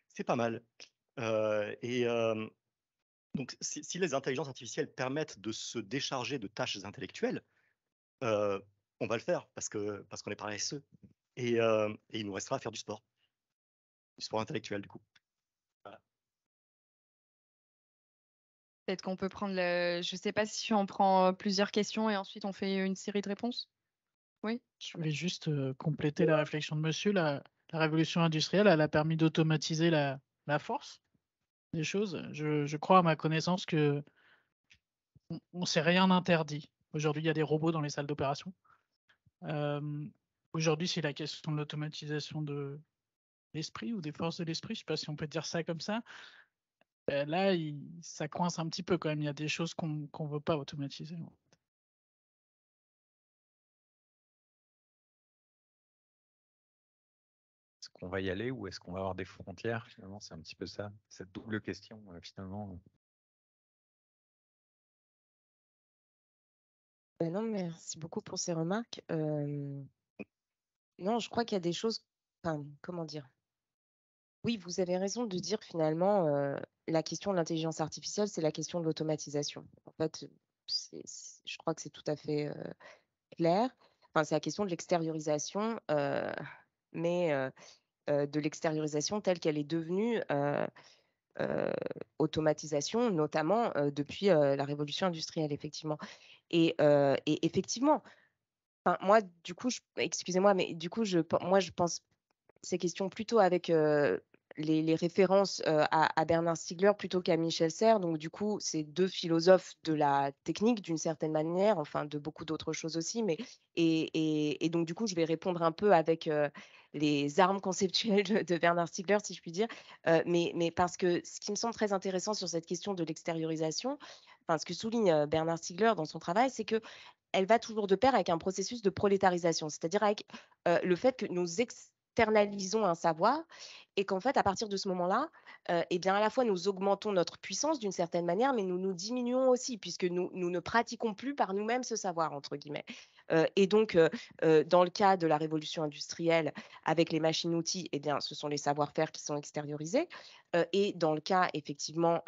c'est pas mal. Et donc, si les intelligences artificielles permettent de se décharger de tâches intellectuelles, on va le faire parce qu'on est paresseux. Et il nous restera à faire du sport intellectuel du coup. Voilà. Peut-être qu'on peut prendre je sais pas si on prend plusieurs questions et ensuite on fait une série de réponses. Oui. Je voulais juste compléter la réflexion de monsieur. La révolution industrielle, elle a permis d'automatiser la force des choses. Je crois à ma connaissance que on s'est rien interdit. Aujourd'hui, il y a des robots dans les salles d'opération. Aujourd'hui, c'est la question de l'automatisation de l'esprit ou des forces de l'esprit. Je ne sais pas si on peut dire ça comme ça. Là, ça coince un petit peu quand même. Il y a des choses qu'on ne veut pas automatiser. Est-ce qu'on va y aller ou est-ce qu'on va avoir des frontières? Finalement, c'est un petit peu ça, cette double question, finalement. Non, merci beaucoup pour ces remarques. Non, je crois qu'il y a des choses. Enfin, comment dire? Oui, vous avez raison de dire finalement, la question de l'intelligence artificielle, c'est la question de l'automatisation. En fait, je crois que c'est tout à fait clair. Enfin, c'est la question de l'extériorisation, mais de l'extériorisation telle qu'elle est devenue automatisation, notamment depuis la révolution industrielle, effectivement. Et effectivement, enfin, moi, du coup, excusez-moi, mais du coup, moi, je pense ces questions plutôt avec les références à Bernard Stiegler plutôt qu'à Michel Serres. Donc, du coup, c'est deux philosophes de la technique d'une certaine manière, enfin, de beaucoup d'autres choses aussi. Et donc, du coup, je vais répondre un peu avec les armes conceptuelles de Bernard Stiegler, si je puis dire. Mais parce que ce qui me semble très intéressant sur cette question de l'extériorisation, enfin, ce que souligne Bernard Stiegler dans son travail, c'est que elle va toujours de pair avec un processus de prolétarisation, c'est-à-dire avec le fait que nous externalisons un savoir et qu'en fait, à partir de ce moment-là, eh bien, à la fois, nous augmentons notre puissance d'une certaine manière, mais nous nous diminuons aussi, puisque nous ne pratiquons plus par nous-mêmes ce savoir, entre guillemets. Et donc, dans le cas de la révolution industrielle, avec les machines-outils, eh bien, ce sont les savoir-faire qui sont extériorisés. Et dans le cas, effectivement,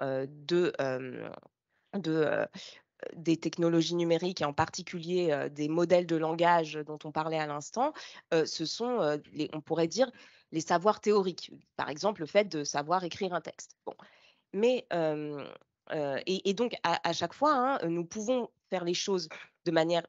des technologies numériques et en particulier des modèles de langage dont on parlait à l'instant, ce sont, on pourrait dire, les savoirs théoriques. Par exemple, le fait de savoir écrire un texte. Bon. Mais, et donc, à chaque fois, hein, nous pouvons faire les choses de manière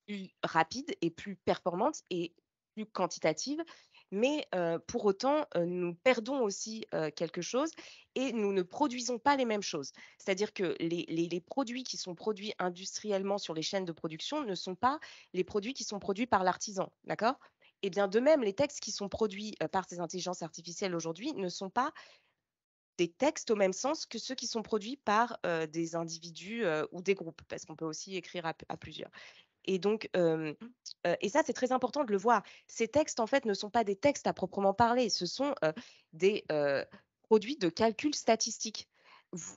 plus rapide et plus performante et plus quantitative. Mais pour autant, nous perdons aussi quelque chose et nous ne produisons pas les mêmes choses. C'est-à-dire que les produits qui sont produits industriellement sur les chaînes de production ne sont pas les produits qui sont produits par l'artisan. D'accord? Et bien de même, les textes qui sont produits par ces intelligences artificielles aujourd'hui ne sont pas des textes au même sens que ceux qui sont produits par des individus ou des groupes, parce qu'on peut aussi écrire à plusieurs. Et donc, et ça, c'est très important de le voir. Ces textes, en fait, ne sont pas des textes à proprement parler. Ce sont des produits de calcul statistique.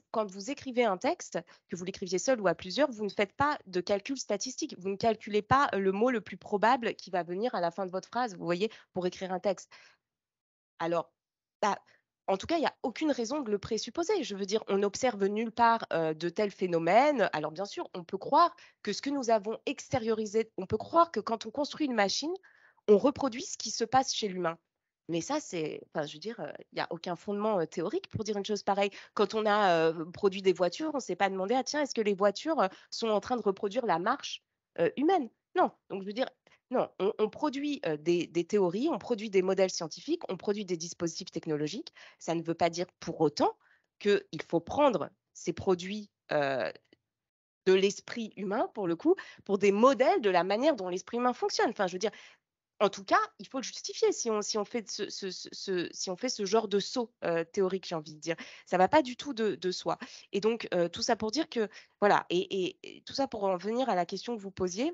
Quand vous écrivez un texte, que vous l'écriviez seul ou à plusieurs, vous ne faites pas de calcul statistique. Vous ne calculez pas le mot le plus probable qui va venir à la fin de votre phrase, vous voyez, pour écrire un texte. Alors, bah, en tout cas, il n'y a aucune raison de le présupposer. Je veux dire, on n'observe nulle part de tels phénomènes. Alors, bien sûr, on peut croire que ce que nous avons extériorisé, on peut croire que quand on construit une machine, on reproduit ce qui se passe chez l'humain. Mais ça, enfin, je veux dire, il n'y a aucun fondement théorique pour dire une chose pareille. Quand on a produit des voitures, on ne s'est pas demandé, ah tiens, est-ce que les voitures sont en train de reproduire la marche humaine? Non. Donc, je veux dire, non, on produit des théories, on produit des modèles scientifiques, on produit des dispositifs technologiques. Ça ne veut pas dire pour autant qu'il faut prendre ces produits de l'esprit humain, pour le coup, pour des modèles de la manière dont l'esprit humain fonctionne. Enfin, je veux dire, en tout cas, il faut le justifier si on fait si on fait ce genre de saut théorique, j'ai envie de dire. Ça ne va pas du tout de soi. Et donc, tout ça pour dire que, voilà, et tout ça pour en venir à la question que vous posiez,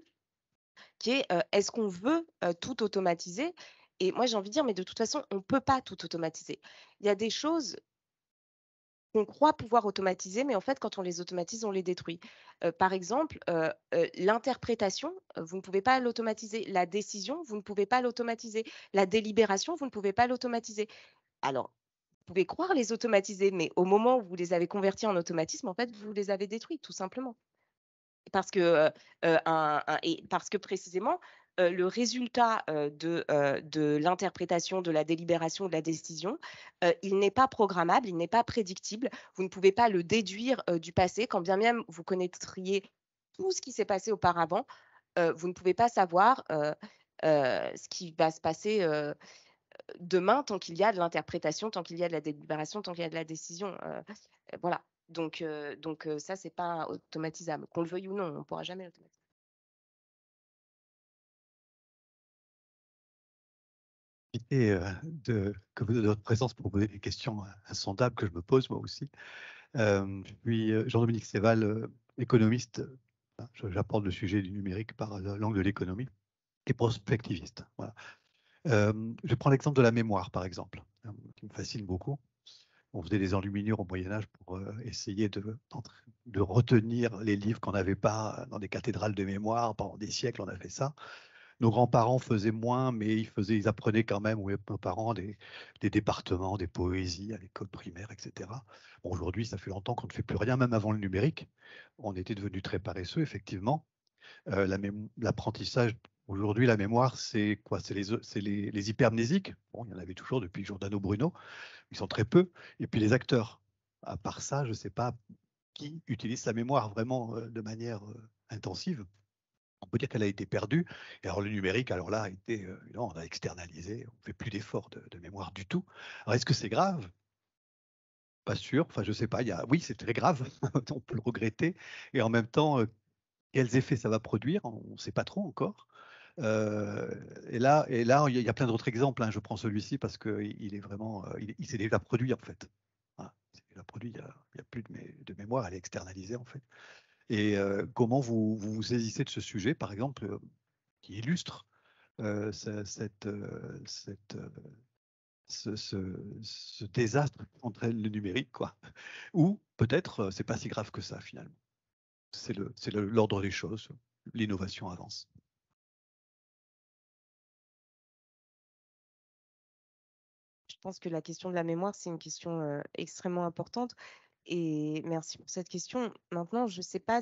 qui est est-ce qu'on veut tout automatiser? Et moi, j'ai envie de dire, mais de toute façon, on ne peut pas tout automatiser. Il y a des choses qu'on croit pouvoir automatiser, mais en fait, quand on les automatise, on les détruit. Par exemple, l'interprétation, vous ne pouvez pas l'automatiser. La décision, vous ne pouvez pas l'automatiser. La délibération, vous ne pouvez pas l'automatiser. Alors, pouvez croire les automatiser, mais au moment où vous les avez convertis en automatisme, en fait, vous les avez détruits, tout simplement. Parce que, parce que précisément, le résultat, de l'interprétation, de la délibération, de la décision, il n'est pas programmable, il n'est pas prédictible. Vous ne pouvez pas le déduire, du passé, quand bien même vous connaîtriez tout ce qui s'est passé auparavant, vous ne pouvez pas savoir, ce qui va se passer, demain tant qu'il y a de l'interprétation, tant qu'il y a de la délibération, tant qu'il y a de la décision, voilà. Donc ça, c'est pas automatisable. Qu'on le veuille ou non, on ne pourra jamais l'automatiser. Profiter de votre présence pour poser des questions insondables que je me pose moi aussi. Je suis Jean-Dominique Séval, économiste. J'apporte le sujet du numérique par l'angle de l'économie et prospectiviste. Voilà. Je prends l'exemple de la mémoire, par exemple, qui me fascine beaucoup. On faisait des enluminures au Moyen-Âge pour essayer de retenir les livres qu'on n'avait pas dans des cathédrales de mémoire. Pendant des siècles, on a fait ça. Nos grands-parents faisaient moins, mais ils apprenaient quand même, oui, nos parents, des départements, des poésies à l'école primaire, etc. Bon, aujourd'hui, ça fait longtemps qu'on ne fait plus rien, même avant le numérique. On était devenus très paresseux, effectivement. L'apprentissage, aujourd'hui, la mémoire, c'est quoi? C'est les hypermnésiques. Bon, il y en avait toujours depuis Giordano Bruno. Ils sont très peu. Et puis les acteurs. À part ça, je ne sais pas qui utilise sa mémoire vraiment de manière intensive. On peut dire qu'elle a été perdue. Et alors le numérique, alors là, non, on a externalisé, on ne fait plus d'efforts de mémoire du tout. Alors est-ce que c'est grave? Pas sûr. Enfin, je ne sais pas. Oui, c'est très grave. On peut le regretter. Et en même temps, quels effets ça va produire? On ne sait pas trop encore. Et là, il y a plein d'autres exemples, hein. Je prends celui-ci parce qu'il est vraiment, il s'est déjà produit en fait. Voilà. Il s'est déjà produit. Il n'y a plus de mémoire, elle est externalisée en fait. Et comment vous saisissez de ce sujet, par exemple, qui illustre ce désastre entre le numérique, quoi. Ou peut-être c'est pas si grave que ça finalement. C'est l'ordre des choses. L'innovation avance. Je pense que la question de la mémoire, c'est une question, extrêmement importante et merci pour cette question. Maintenant, je ne sais pas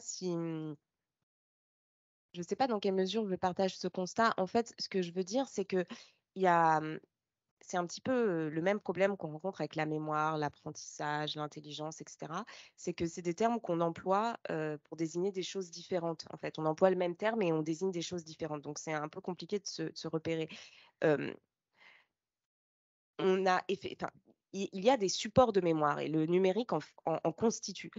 dans quelle mesure je partage ce constat. En fait, ce que je veux dire, c'est qu'il y a, c'est un petit peu le même problème qu'on rencontre avec la mémoire, l'apprentissage, l'intelligence, etc. C'est que c'est des termes qu'on emploie pour désigner des choses différentes. En fait, on emploie le même terme et on désigne des choses différentes. Donc, c'est un peu compliqué de se repérer. On a il y a des supports de mémoire et le numérique en constitue.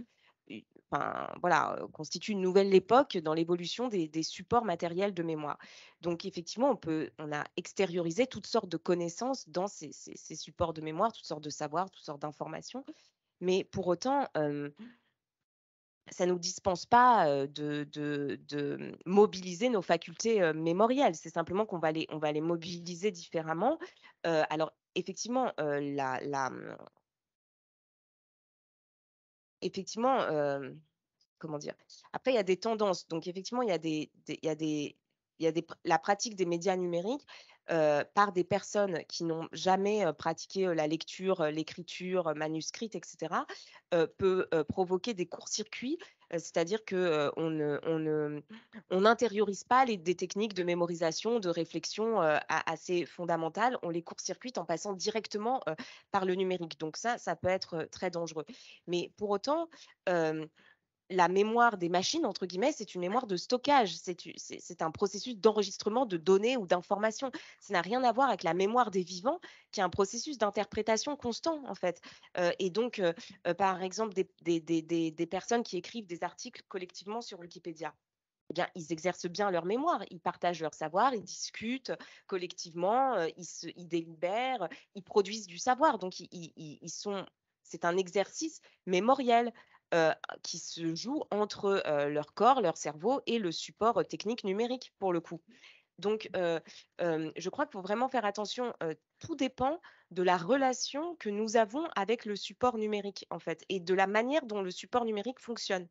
Enfin, voilà, constitue une nouvelle époque dans l'évolution des supports matériels de mémoire. Donc effectivement, on a extériorisé toutes sortes de connaissances dans ces supports de mémoire, toutes sortes de savoirs, toutes sortes d'informations. Mais pour autant, ça ne nous dispense pas de mobiliser nos facultés mémorielles. C'est simplement qu'on va on va les mobiliser différemment. Alors, effectivement, effectivement, comment dire? Après, il y a des tendances. Donc, effectivement, la pratique des médias numériques par des personnes qui n'ont jamais pratiqué la lecture, l'écriture manuscrite, etc., peut provoquer des courts-circuits. C'est-à-dire on n'intériorise pas des techniques de mémorisation, de réflexion assez fondamentales. On les court-circuite en passant directement par le numérique. Donc ça peut être très dangereux. Mais pour autant, la mémoire des machines, entre guillemets, c'est une mémoire de stockage. C'est un processus d'enregistrement de données ou d'informations. Ça n'a rien à voir avec la mémoire des vivants, qui est un processus d'interprétation constant, en fait. Et donc, par exemple, des personnes qui écrivent des articles collectivement sur Wikipédia. Eh bien, ils exercent bien leur mémoire, ils partagent leur savoir, ils discutent collectivement, ils délibèrent, ils produisent du savoir. Donc, c'est un exercice mémoriel qui se joue entre leur corps, leur cerveau et le support technique numérique, pour le coup. Donc, je crois qu'il faut vraiment faire attention. Tout dépend de la relation que nous avons avec le support numérique, en fait, et de la manière dont le support numérique fonctionne.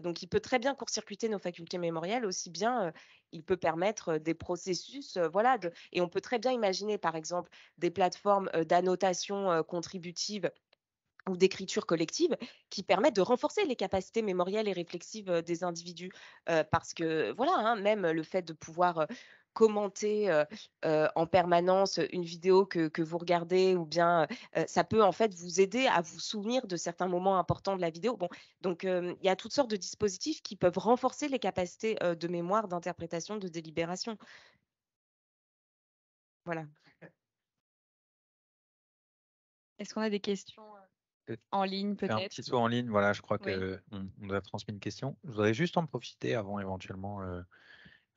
Donc, il peut très bien court-circuiter nos facultés mémorielles, aussi bien il peut permettre des processus, voilà, et on peut très bien imaginer, par exemple, des plateformes d'annotation contributive ou d'écriture collective qui permettent de renforcer les capacités mémorielles et réflexives des individus. Parce que voilà, hein, même le fait de pouvoir commenter en permanence une vidéo que vous regardez, ou bien ça peut en fait vous aider à vous souvenir de certains moments importants de la vidéo. Bon, donc il y a toutes sortes de dispositifs qui peuvent renforcer les capacités de mémoire, d'interprétation, de délibération. Voilà. Est-ce qu'on a des questions Peut- en ligne Faire un peut-être? petit saut en ligne, voilà, je crois Oui. qu'on nous a transmis une question. Je voudrais juste en profiter avant éventuellement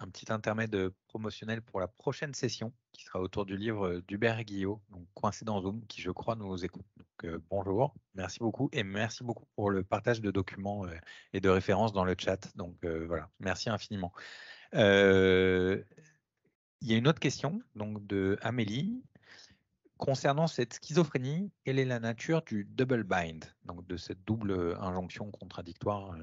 un petit intermède promotionnel pour la prochaine session qui sera autour du livre d'Hubert Guillot, donc Coincé dans Zoom, qui je crois nous écoute. Donc bonjour, merci beaucoup et merci beaucoup pour le partage de documents et de références dans le chat. Donc voilà, merci infiniment. Il y a une autre question donc de Amélie. Concernant cette schizophrénie, quelle est la nature du double bind, donc de cette double injonction contradictoire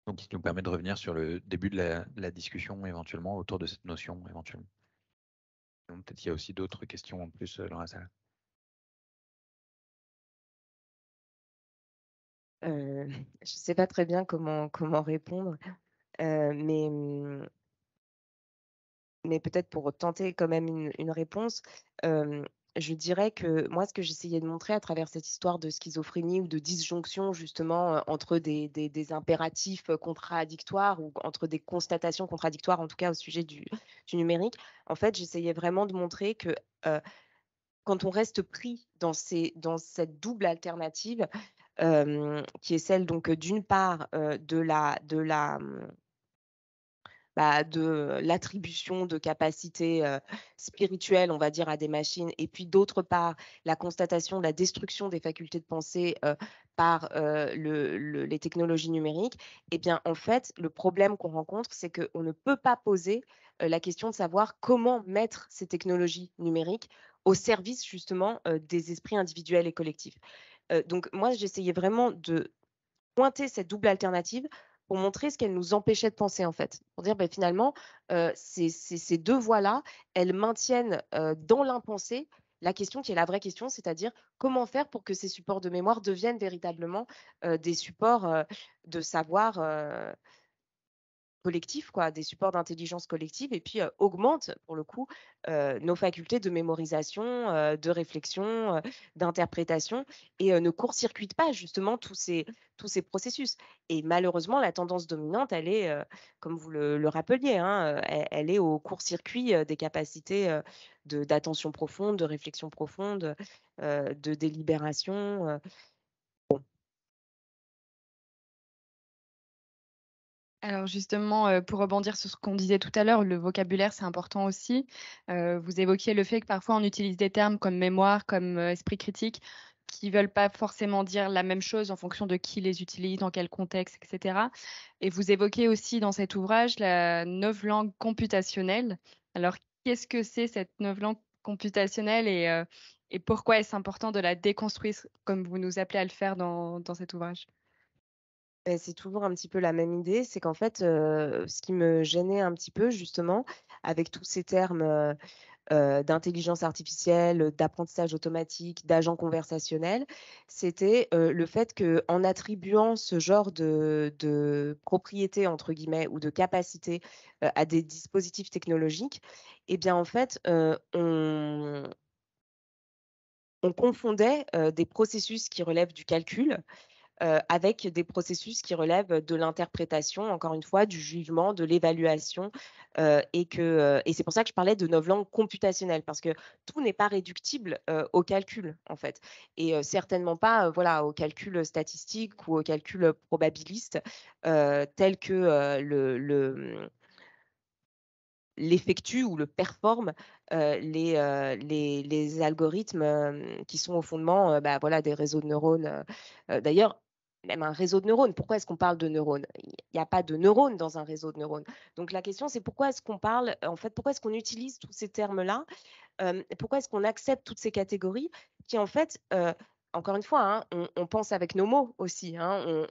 donc qui nous permet de revenir sur le début de la discussion éventuellement autour de cette notion éventuellement. Peut-être qu'il y a aussi d'autres questions en plus dans la salle. Je ne sais pas très bien comment répondre, mais peut-être pour tenter quand même une réponse, je dirais que moi, ce que j'essayais de montrer à travers cette histoire de schizophrénie ou de disjonction justement entre des impératifs contradictoires, ou entre des constatations contradictoires, en tout cas au sujet du numérique, en fait, j'essayais vraiment de montrer que quand on reste pris dans cette double alternative, qui est celle donc d'une part de l'attribution de capacités spirituelles, on va dire, à des machines, et puis d'autre part, la constatation de la destruction des facultés de pensée par les technologies numériques, eh bien, en fait, le problème qu'on rencontre, c'est qu'on ne peut pas poser la question de savoir comment mettre ces technologies numériques au service, justement, des esprits individuels et collectifs. Donc, moi, j'essayais vraiment de pointer cette double alternative pour montrer ce qu'elle nous empêchait de penser, en fait. Pour dire, finalement, ces deux voies-là, elles maintiennent dans l'impensé la question qui est la vraie question, c'est-à-dire comment faire pour que ces supports de mémoire deviennent véritablement des supports de savoir collectif, quoi, des supports d'intelligence collective, et puis augmente pour le coup nos facultés de mémorisation, de réflexion, d'interprétation, et ne court-circuite pas justement tous ces processus. Et malheureusement, la tendance dominante, elle est, comme vous le rappeliez, hein, elle est au court-circuit des capacités d'attention profonde, de réflexion profonde, de délibération. Alors justement, pour rebondir sur ce qu'on disait tout à l'heure, le vocabulaire, c'est important aussi. Vous évoquiez le fait que parfois on utilise des termes comme mémoire, comme esprit critique, qui veulent pas forcément dire la même chose en fonction de qui les utilise, dans quel contexte, etc. Et vous évoquez aussi dans cet ouvrage la novlangue computationnelle. Alors, qu'est-ce que c'est cette novlangue computationnelle, et pourquoi est-ce important de la déconstruire, comme vous nous appelez à le faire dans cet ouvrage? C'est toujours un petit peu la même idée, c'est qu'en fait, ce qui me gênait un petit peu justement avec tous ces termes, d'intelligence artificielle, d'apprentissage automatique, d'agent conversationnel, c'était, le fait qu'en attribuant ce genre de «propriétés» entre guillemets, ou de capacités, à des dispositifs technologiques, eh bien en fait, on confondait, des processus qui relèvent du calcul avec des processus qui relèvent de l'interprétation, encore une fois, du jugement, de l'évaluation, et c'est pour ça que je parlais de novlangue computationnelle, parce que tout n'est pas réductible au calcul, en fait, et certainement pas, voilà, au calcul statistique ou au calcul probabiliste, tel que l'effectue ou le performe les algorithmes qui sont au fondement voilà, des réseaux de neurones. D'ailleurs, même un réseau de neurones, pourquoi est-ce qu'on parle de neurones? Il n'y a pas de neurones dans un réseau de neurones. Donc la question, c'est pourquoi est-ce qu'on parle, en fait, pourquoi est-ce qu'on utilise tous ces termes-là? Pourquoi est-ce qu'on accepte toutes ces catégories qui, en fait, encore une fois, hein, on pense avec nos mots aussi, hein,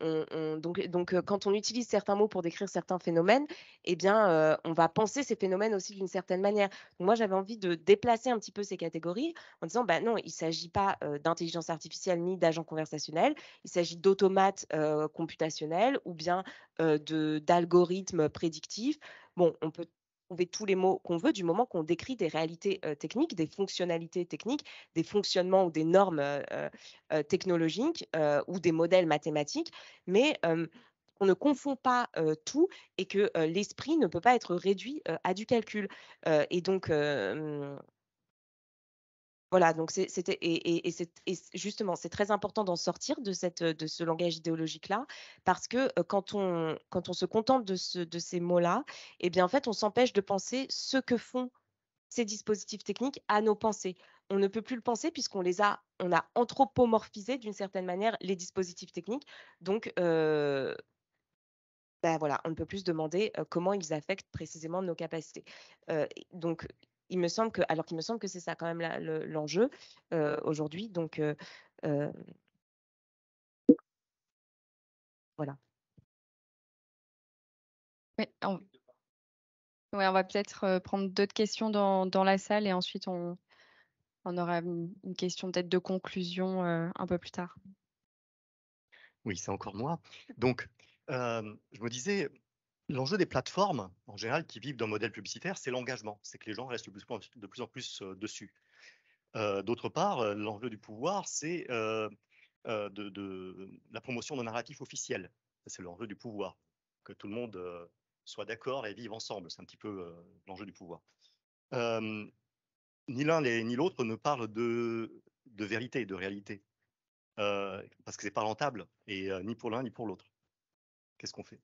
donc, quand on utilise certains mots pour décrire certains phénomènes, eh bien, on va penser ces phénomènes aussi d'une certaine manière. Donc moi, j'avais envie de déplacer un petit peu ces catégories en disant, bah non, il ne s'agit pas d'intelligence artificielle ni d'agents conversationnels, il s'agit d'automates computationnels ou bien d'algorithmes prédictifs. Bon, on peut trouver tous les mots qu'on veut du moment qu'on décrit des réalités techniques, des fonctionnalités techniques, des fonctionnements ou des normes technologiques ou des modèles mathématiques, mais on ne confond pas tout et que l'esprit ne peut pas être réduit à du calcul. Et donc, voilà, donc c'était justement, c'est très important d'en sortir de ce langage idéologique-là, parce que quand on se contente de ces mots-là, eh bien, en fait, on s'empêche de penser ce que font ces dispositifs techniques à nos pensées. On ne peut plus le penser puisqu'on a anthropomorphisé d'une certaine manière les dispositifs techniques. Donc, bah, voilà, on ne peut plus se demander comment ils affectent précisément nos capacités. Donc, il me semble que c'est ça quand même l'enjeu aujourd'hui. Donc, voilà. Ouais, ouais, on va peut-être prendre d'autres questions dans la salle et ensuite on aura une question peut-être de conclusion un peu plus tard. Oui, c'est encore moi. Donc, je me disais, l'enjeu des plateformes, en général, qui vivent d'un modèle publicitaire, c'est l'engagement. C'est que les gens restent de plus en plus dessus. D'autre part, l'enjeu du pouvoir, c'est de la promotion d'un narratif officiel. C'est l'enjeu du pouvoir. Que tout le monde soit d'accord et vive ensemble. C'est un petit peu l'enjeu du pouvoir. Ni l'un ni l'autre ne parle de vérité, de réalité. Parce que c'est pas rentable, et ni pour l'un ni pour l'autre. Qu'est-ce qu'on fait?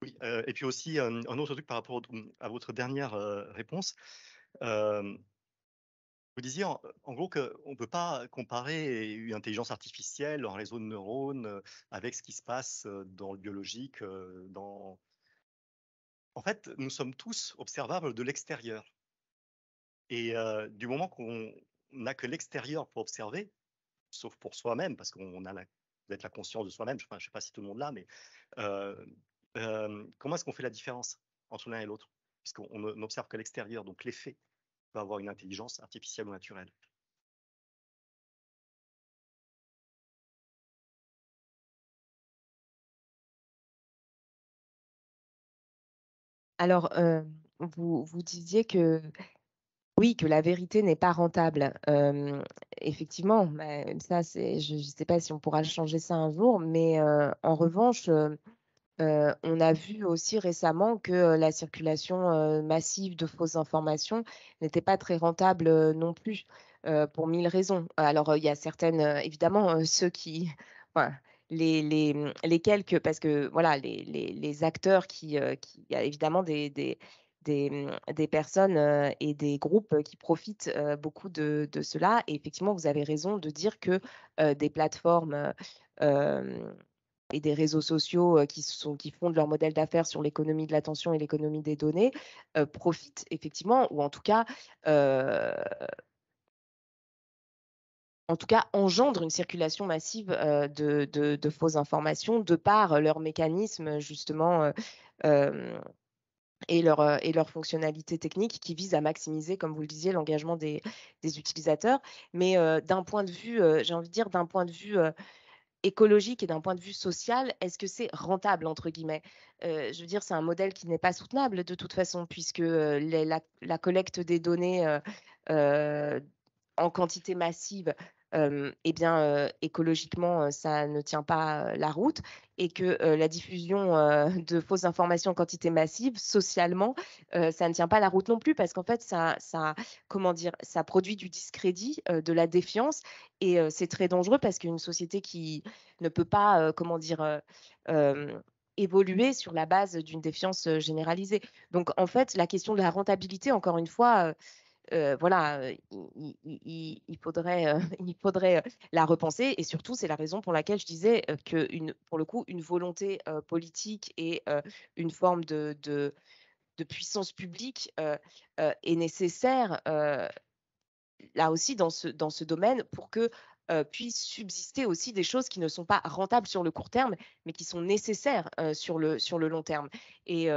Oui, et puis aussi un autre truc par rapport à votre dernière réponse. Vous disiez en gros qu'on ne peut pas comparer une intelligence artificielle, un réseau de neurones avec ce qui se passe dans le biologique. En fait, nous sommes tous observables de l'extérieur. Et du moment qu'on n'a que l'extérieur pour observer, sauf pour soi-même, parce qu'on a peut-être la conscience de soi-même, enfin, je ne sais pas si tout le monde l'a, mais comment est-ce qu'on fait la différence entre l'un et l'autre? Puisqu'on n'observe que l'extérieur, donc l'effet peut avoir une intelligence artificielle ou naturelle. Alors, vous disiez que oui, que la vérité n'est pas rentable. Effectivement, bah, ça, je ne sais pas si on pourra changer ça un jour, mais en revanche, on a vu aussi récemment que la circulation massive de fausses informations n'était pas très rentable non plus, pour 1000 raisons. Alors, il y a certaines, évidemment, ceux qui, enfin, les quelques, parce que voilà, les acteurs il y a évidemment des personnes et des groupes qui profitent beaucoup de cela. Et effectivement, vous avez raison de dire que des plateformes et des réseaux sociaux qui fondent leur modèle d'affaires sur l'économie de l'attention et l'économie des données profitent effectivement, ou en tout cas engendrent une circulation massive de fausses informations de par leur mécanisme justement et leur fonctionnalité technique qui vise à maximiser, comme vous le disiez, l'engagement des utilisateurs. Mais d'un point de vue, j'ai envie de dire, d'un point de vue écologique et d'un point de vue social, est-ce que c'est «rentable» entre guillemets? Je veux dire, c'est un modèle qui n'est pas soutenable de toute façon puisque, la collecte des données, heu, en quantité massive, eh bien, écologiquement, ça ne tient pas, la route et que, la diffusion, de fausses informations en quantité massive, socialement, ça ne tient pas la route non plus parce qu'en fait comment dire? Ça produit du discrédit, de la défiance et c'est très dangereux parce qu'une société qui ne peut pas, comment dire? Évoluer sur la base d'une défiance, généralisée. Donc en fait, la question de la rentabilité, encore une fois, voilà, il faudrait, il faudrait, la repenser et surtout, c'est la raison pour laquelle je disais, pour le coup, une volonté, politique et une forme de puissance publique, est nécessaire, là aussi dans ce domaine pour que puissent subsister aussi des choses qui ne sont pas rentables sur le court terme, mais qui sont nécessaires sur le long terme. Et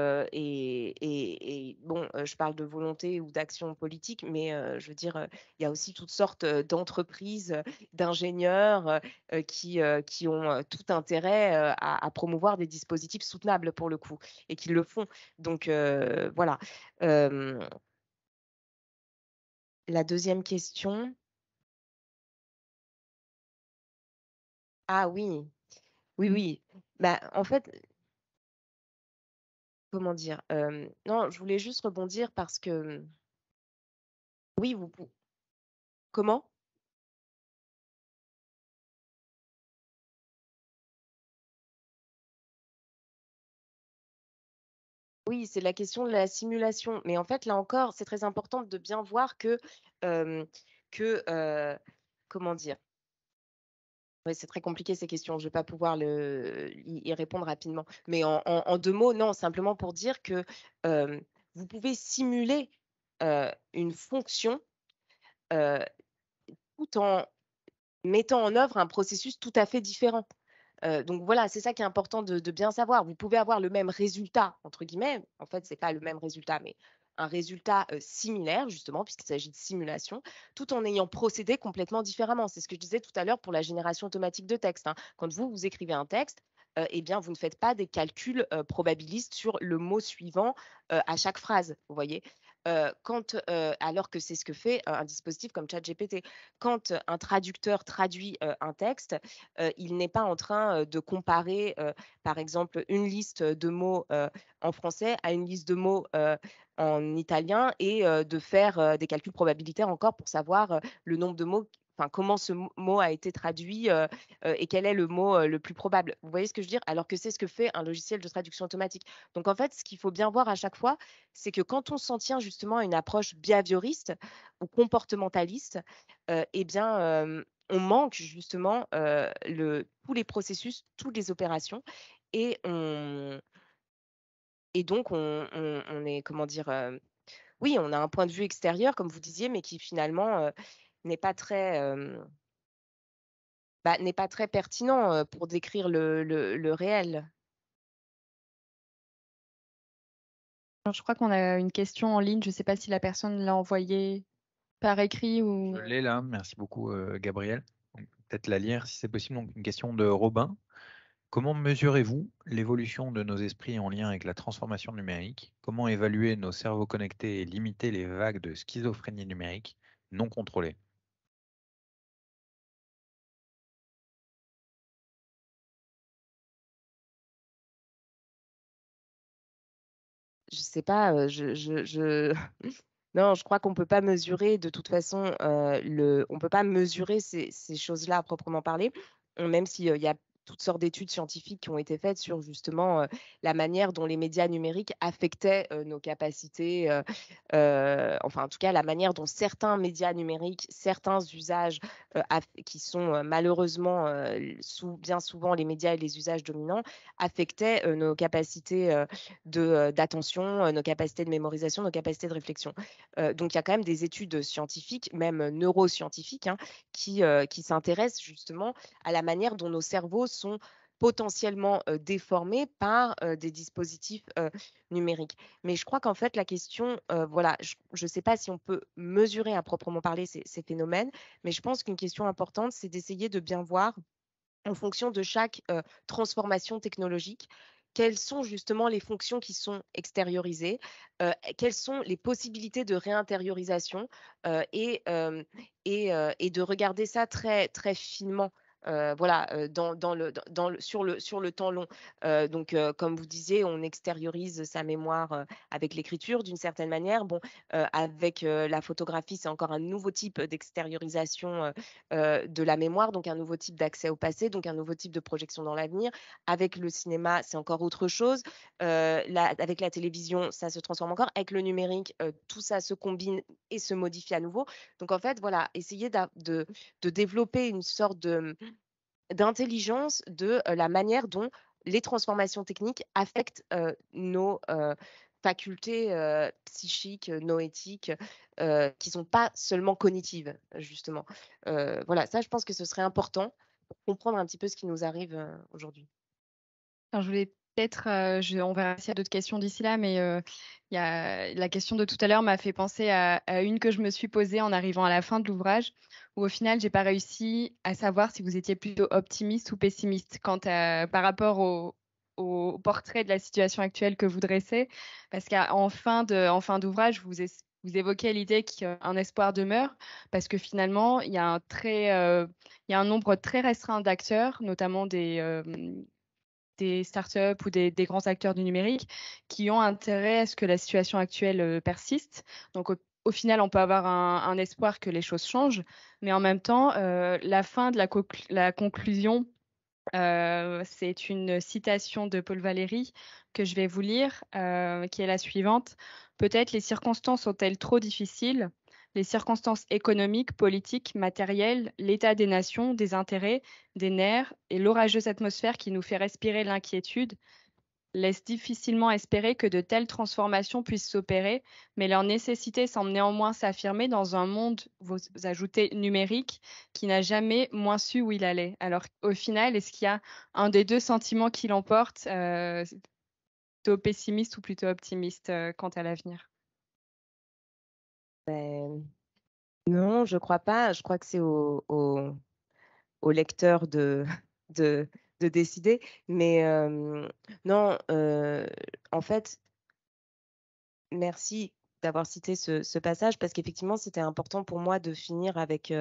bon, je parle de volonté ou d'action politique, mais je veux dire, il y a aussi toutes sortes d'entreprises, d'ingénieurs qui ont tout intérêt à promouvoir des dispositifs soutenables pour le coup, et qui le font. Donc voilà. Euh, la deuxième question. Ah oui, oui, oui. Bah, en fait, comment dire? Non, je voulais juste rebondir parce que, oui, comment? Oui, c'est la question de la simulation. Mais en fait, là encore, c'est très important de bien voir hem, que, comment dire? Oui, c'est très compliqué ces questions. Je vais pas pouvoir y répondre rapidement. Mais en 2 mots, non, simplement pour dire que, vous pouvez simuler, une fonction, heu, tout en mettant en œuvre un processus tout à fait différent. Donc voilà, c'est ça qui est important de bien savoir. Vous pouvez avoir le même «résultat» entre guillemets, en fait, c'est pas le même résultat, mais un résultat, similaire justement puisqu'il s'agit de simulation, tout en ayant procédé complètement différemment. C'est ce que je disais tout à l'heure pour la génération automatique de texte, hein. Quand vous écrivez un texte, et bien vous ne faites pas des calculs, probabilistes sur le mot suivant, à chaque phrase, vous voyez? Alors que c'est ce que fait, un dispositif comme ChatGPT. Quand un traducteur traduit, un texte, il n'est pas en train de comparer, par exemple, une liste de mots en français à une liste de mots en italien et de faire des calculs probabilitaires encore pour savoir le nombre de mots, enfin comment ce mot a été traduit et quel est le mot le plus probable. Vous voyez ce que je veux dire? Alors que c'est ce que fait un logiciel de traduction automatique. Donc en fait, ce qu'il faut bien voir à chaque fois, c'est que quand on s'en tient justement à une approche behavioriste ou comportementaliste, eh bien, on manque justement tous les processus, toutes les opérations et donc on est, comment dire, oui, on a un point de vue extérieur, comme vous disiez, mais qui finalement n'est pas très, n'est pas très pertinent pour décrire le réel. Alors, je crois qu'on a une question en ligne. Je ne sais pas si la personne l'a envoyée par écrit ou. Je l'ai là, merci beaucoup Gabriel. Donc, peut-être la lire si c'est possible. Donc, une question de Robin. Comment mesurez-vous l'évolution de nos esprits en lien avec la transformation numérique? Comment évaluer nos cerveaux connectés et limiter les vagues de schizophrénie numérique non contrôlées? Je sais pas, non, je crois qu'on peut pas mesurer de toute façon, on peut pas mesurer ces choses-là à proprement parler, même s'il y a toutes sortes d'études scientifiques qui ont été faites sur justement, la manière dont les médias numériques affectaient, nos capacités, enfin en tout cas la manière dont certains médias numériques, certains usages, qui sont, malheureusement, bien souvent les médias et les usages dominants, affectaient, nos capacités, d'attention, nos capacités de mémorisation, nos capacités de réflexion. Donc il y a quand même des études scientifiques, même neuroscientifiques, hein, qui s'intéressent justement à la manière dont nos cerveaux sont potentiellement déformés par des dispositifs numériques. Mais je crois qu'en fait, la question, voilà, je ne sais pas si on peut mesurer à proprement parler ces phénomènes, mais je pense qu'une question importante, c'est d'essayer de bien voir en fonction de chaque transformation technologique, quelles sont justement les fonctions qui sont extériorisées, quelles sont les possibilités de réintériorisation et de regarder ça très, très finement. Voilà, sur le temps long. Donc, comme vous disiez, on extériorise sa mémoire avec l'écriture d'une certaine manière. Bon, avec la photographie, c'est encore un nouveau type d'extériorisation de la mémoire, donc un nouveau type d'accès au passé, donc un nouveau type de projection dans l'avenir. Avec le cinéma, c'est encore autre chose. Avec la télévision, ça se transforme encore. Avec le numérique, tout ça se combine et se modifie à nouveau. Donc en fait, voilà, essayer de développer une sorte d'intelligence de la manière dont les transformations techniques affectent facultés psychiques, noétiques, qui sont pas seulement cognitives, justement. Voilà, ça, je pense que ce serait important pour comprendre un petit peu ce qui nous arrive aujourd'hui. Alors, je voulais peut-être, on verra s'il y a d'autres questions d'ici là, mais il y a, la question de tout à l'heure m'a fait penser à une que je me suis posée en arrivant à la fin de l'ouvrage, où au final, j'ai pas réussi à savoir si vous étiez plutôt optimiste ou pessimiste par rapport au portrait de la situation actuelle que vous dressez. Parce qu'en en fin d'ouvrage, vous évoquez l'idée qu'un espoir demeure, parce que finalement, il y a un nombre très restreint d'acteurs, notamment des startups ou des grands acteurs du numérique qui ont intérêt à ce que la situation actuelle persiste. Donc, au final, on peut avoir un espoir que les choses changent, mais en même temps, la fin de la conclusion, c'est une citation de Paul Valéry que je vais vous lire, qui est la suivante. Peut-être les circonstances sont-elles trop difficiles? Les circonstances économiques, politiques, matérielles, l'état des nations, des intérêts, des nerfs et l'orageuse atmosphère qui nous fait respirer l'inquiétude laissent difficilement espérer que de telles transformations puissent s'opérer, mais leur nécessité semble néanmoins s'affirmer dans un monde, vous ajoutez, numérique, qui n'a jamais moins su où il allait. Alors, au final, est-ce qu'il y a un des deux sentiments qui l'emporte, plutôt pessimiste ou plutôt optimiste quant à l'avenir? Ben, non, je crois pas. Je crois que c'est au lecteur de, de décider. Mais non, en fait, merci d'avoir cité ce passage parce qu'effectivement, c'était important pour moi de finir avec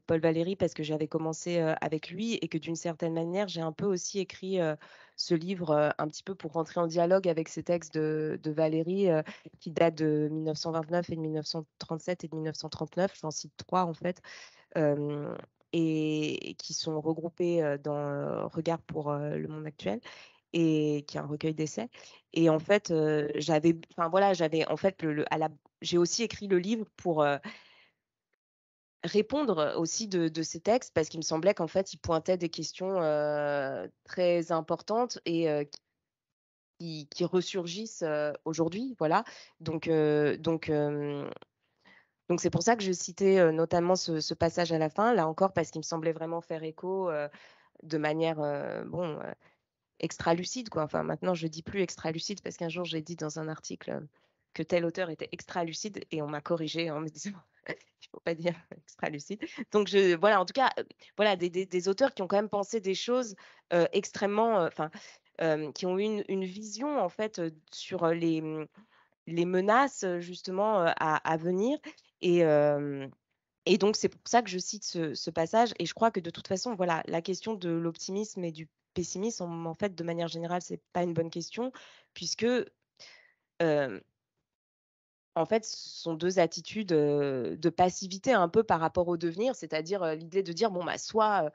Paul Valéry parce que j'avais commencé avec lui et que d'une certaine manière, j'ai un peu aussi écrit ce livre un petit peu pour rentrer en dialogue avec ces textes de Valéry qui datent de 1929 et de 1937 et de 1939. J'en cite 3 en fait. euh, et qui sont regroupés dans Regard pour le monde actuel et qui est un recueil d'essais. Et en fait, j'avais en fait j'ai aussi écrit le livre pour répondre aussi de ces textes parce qu'il me semblait qu'en fait, ils pointaient des questions très importantes et qui ressurgissent aujourd'hui, voilà. Donc, donc c'est pour ça que je citais notamment ce passage à la fin, là encore parce qu'il me semblait vraiment faire écho de manière extra lucide, quoi. Enfin, maintenant, je dis plus extra lucide parce qu'un jour, j'ai dit dans un article que tel auteur était extra lucide et on m'a corrigé en me disant il faut pas dire extra lucide. Donc, voilà, en tout cas, voilà, des auteurs qui ont quand même pensé des choses extrêmement, qui ont eu une vision en fait sur les menaces justement à venir et et donc, c'est pour ça que je cite ce passage. Et je crois que de toute façon, voilà, la question de l'optimisme et du pessimisme, en fait, de manière générale, c'est pas une bonne question, puisque, en fait, ce sont deux attitudes de passivité un peu par rapport au devenir, c'est-à-dire l'idée de dire, bon, bah, soit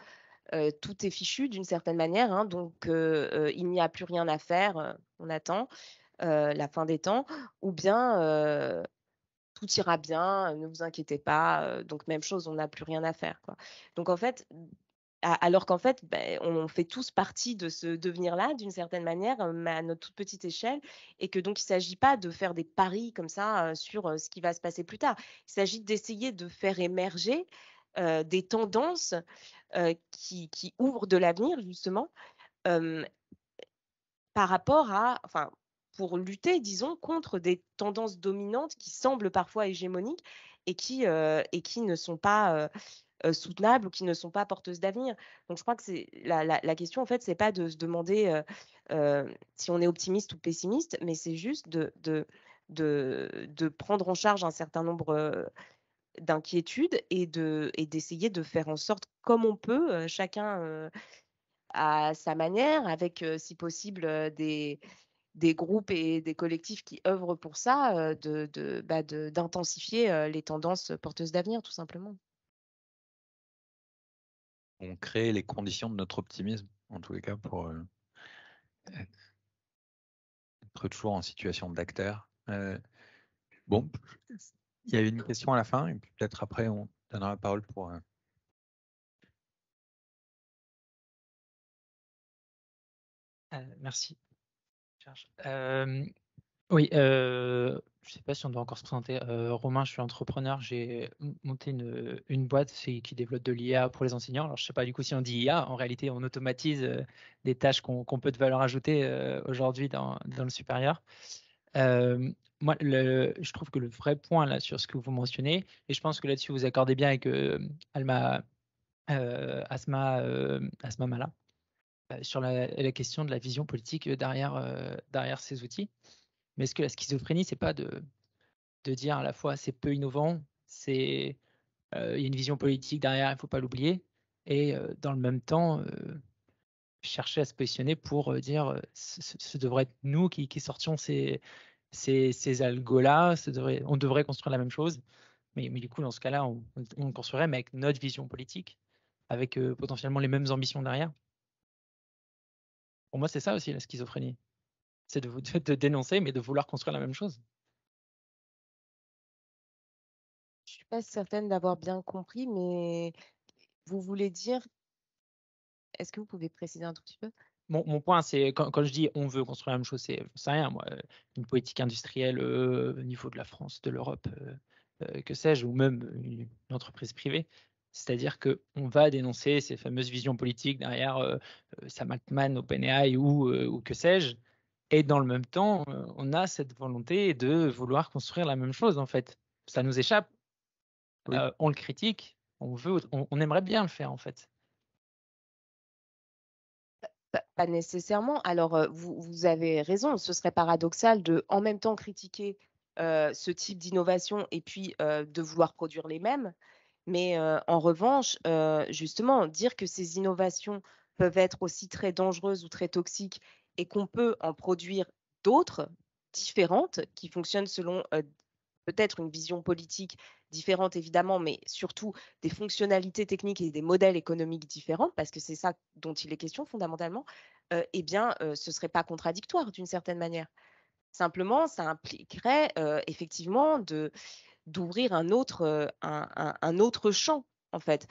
tout est fichu d'une certaine manière, hein, donc il n'y a plus rien à faire, on attend la fin des temps, ou bien tout ira bien, ne vous inquiétez pas. Donc même chose, on n'a plus rien à faire, quoi. Donc en fait, alors qu'en fait, on fait tous partie de ce devenir-là d'une certaine manière, mais à notre toute petite échelle, et que donc il ne s'agit pas de faire des paris comme ça sur ce qui va se passer plus tard. Il s'agit d'essayer de faire émerger des tendances qui ouvrent de l'avenir justement. euh, Par rapport à, enfin, pour lutter, disons, contre des tendances dominantes qui semblent parfois hégémoniques et qui ne sont pas soutenables ou qui ne sont pas porteuses d'avenir. Donc, je crois que c'est la question, en fait, c'est pas de se demander si on est optimiste ou pessimiste, mais c'est juste de prendre en charge un certain nombre d'inquiétudes et d'essayer de faire en sorte, comme on peut, chacun à sa manière, avec, si possible, des groupes et des collectifs qui œuvrent pour ça, d'intensifier les tendances porteuses d'avenir, tout simplement. On crée les conditions de notre optimisme, en tous les cas, pour être toujours en situation d'acteur. Bon, il y avait une question à la fin, et puis peut-être après, on donnera la parole pour... Merci. Oui, je ne sais pas si on doit encore se présenter. Romain, je suis entrepreneur. J'ai monté une boîte qui développe de l'IA pour les enseignants. Alors, je ne sais pas du coup si on dit IA. En réalité, on automatise des tâches qu'on peut de valeur ajoutée aujourd'hui dans le supérieur. Moi, je trouve que le vrai point là sur ce que vous mentionnez, et je pense que là-dessus vous accordez bien avec Asma Mala, sur la question de la vision politique derrière ces outils. Mais est-ce que la schizophrénie, c'est pas de dire à la fois c'est peu innovant, il y a une vision politique derrière, il ne faut pas l'oublier, et dans le même temps, chercher à se positionner pour dire ce devrait être nous qui sortions ces algos-là, on devrait construire la même chose, mais du coup, dans ce cas-là, on construirait, mais avec notre vision politique, avec potentiellement les mêmes ambitions derrière. Pour moi, c'est ça aussi la schizophrénie. C'est de dénoncer, mais de vouloir construire la même chose. Je suis pas certaine d'avoir bien compris, mais vous voulez dire, est-ce que vous pouvez préciser un tout petit peu? Mon point, c'est quand je dis on veut construire la même chose, c'est, je sais rien, moi, une politique industrielle au niveau de la France, de l'Europe, que sais-je, ou même une entreprise privée. C'est-à-dire qu'on va dénoncer ces fameuses visions politiques derrière Sam Altman, OpenAI ou que sais-je. Et dans le même temps, on a cette volonté de vouloir construire la même chose, en fait. Ça nous échappe. Oui. On le critique, on aimerait bien le faire, en fait. Pas nécessairement. Alors, vous avez raison, ce serait paradoxal de en même temps critiquer ce type d'innovation et puis de vouloir produire les mêmes. Mais en revanche, justement, dire que ces innovations peuvent être aussi très dangereuses ou très toxiques et qu'on peut en produire d'autres différentes qui fonctionnent selon peut-être une vision politique différente, évidemment, mais surtout des fonctionnalités techniques et des modèles économiques différents, parce que c'est ça dont il est question fondamentalement, eh bien, ce ne serait pas contradictoire d'une certaine manière. Simplement, ça impliquerait effectivement d'ouvrir un autre champ, en fait,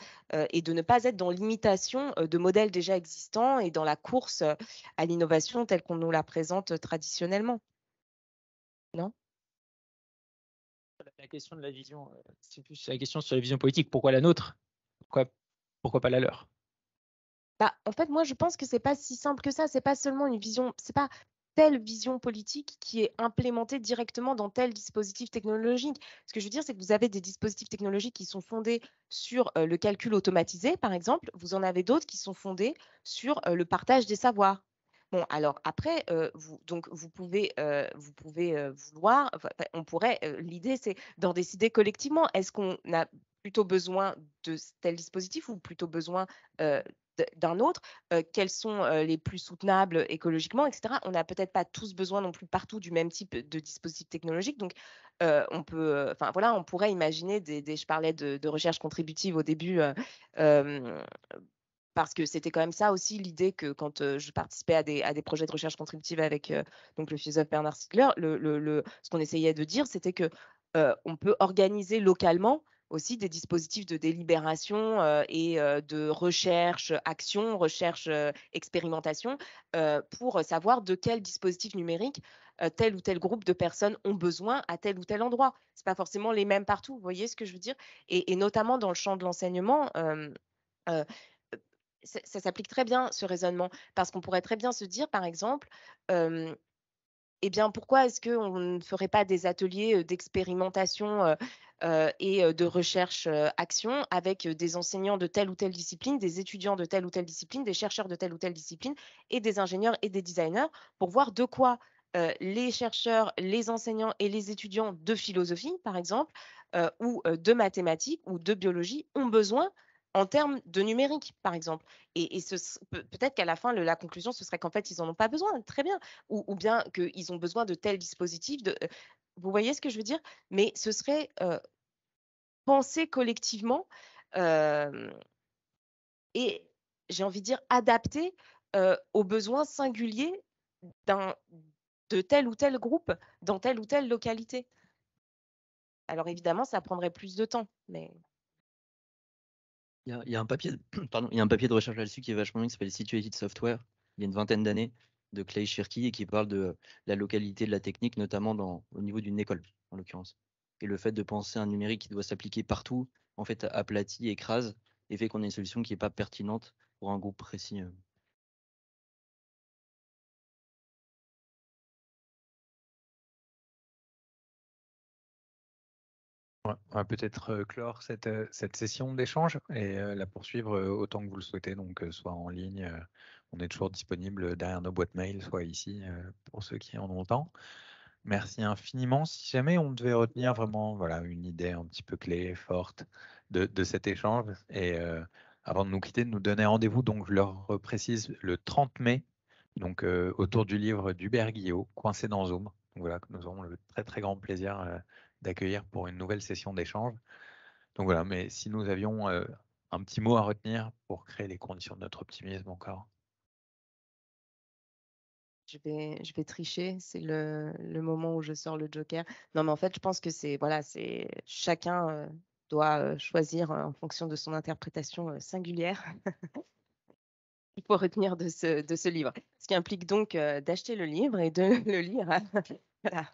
et de ne pas être dans l'imitation de modèles déjà existants et dans la course à l'innovation telle qu'on nous la présente traditionnellement. Non? La question de la vision, c'est plus la question sur la vision politique. Pourquoi la nôtre? Pourquoi pas la leur? Bah, en fait, moi, je pense que c'est pas si simple que ça. C'est pas seulement une vision, c'est pas telle vision politique qui est implémentée directement dans tel dispositif technologique. Ce que je veux dire, c'est que vous avez des dispositifs technologiques qui sont fondés sur le calcul automatisé, par exemple. Vous en avez d'autres qui sont fondés sur le partage des savoirs. Bon, alors après, vous pouvez vouloir, on pourrait, l'idée, c'est d'en décider collectivement. Est-ce qu'on a plutôt besoin de tel dispositif ou plutôt besoin d'un autre, quels sont les plus soutenables écologiquement, etc. On n'a peut-être pas tous besoin non plus partout du même type de dispositif technologique. Donc, on peut, enfin voilà, on pourrait imaginer je parlais de recherche contributive au début, parce que c'était quand même ça aussi l'idée que quand je participais à des projets de recherche contributive avec donc le philosophe Bernard Stiegler, ce qu'on essayait de dire, c'était que on peut organiser localement aussi des dispositifs de délibération et de recherche, action, recherche, expérimentation pour savoir de quel dispositif numérique tel ou tel groupe de personnes ont besoin à tel ou tel endroit. Ce pas forcément les mêmes partout, vous voyez ce que je veux dire, et notamment dans le champ de l'enseignement. Ça s'applique très bien ce raisonnement parce qu'on pourrait très bien se dire, par exemple, eh bien, pourquoi est-ce qu'on ne ferait pas des ateliers d'expérimentation et de recherche-action avec des enseignants de telle ou telle discipline, des étudiants de telle ou telle discipline, des chercheurs de telle ou telle discipline et des ingénieurs et des designers pour voir de quoi les chercheurs, les enseignants et les étudiants de philosophie, par exemple, ou de mathématiques ou de biologie ont besoin en termes de numérique, par exemple. Et peut-être qu'à la fin, la conclusion, ce serait qu'en fait, ils n'en ont pas besoin. Très bien. Ou bien qu'ils ont besoin de tels dispositifs. Vous voyez ce que je veux dire? Mais ce serait pensé collectivement et j'ai envie de dire adapté aux besoins singuliers de tel ou tel groupe dans telle ou telle localité. Alors évidemment, ça prendrait plus de temps, mais... Il y a un papier, pardon, il y a un papier de recherche là-dessus qui est vachement bien, qui s'appelle Situated Software, il y a une vingtaine d'années, de Clay Shirky et qui parle de la localité de la technique, notamment au niveau d'une école, en l'occurrence. Et le fait de penser un numérique qui doit s'appliquer partout, en fait, aplatit, écrase, et fait qu'on a une solution qui n'est pas pertinente pour un groupe précis. On va peut-être clore cette session d'échange et la poursuivre autant que vous le souhaitez, donc soit en ligne, on est toujours disponible derrière nos boîtes mail, soit ici pour ceux qui en ont le temps. Merci infiniment. Si jamais on devait retenir vraiment voilà, une idée un petit peu clé, forte de cet échange, et avant de nous quitter, de nous donner rendez-vous, donc je leur précise le 30 mai, donc autour du livre d'Hubert Guillot, Coincé dans Zoom. Donc voilà, que nous aurons le très très grand plaisir d'accueillir pour une nouvelle session d'échange. Donc voilà, mais si nous avions un petit mot à retenir pour créer les conditions de notre optimisme encore. Je vais tricher, c'est le moment où je sors le joker. Non, mais en fait, je pense que c'est chacun doit choisir en fonction de son interprétation singulière. Il faut retenir de ce livre. Ce qui implique donc d'acheter le livre et de le lire. Voilà.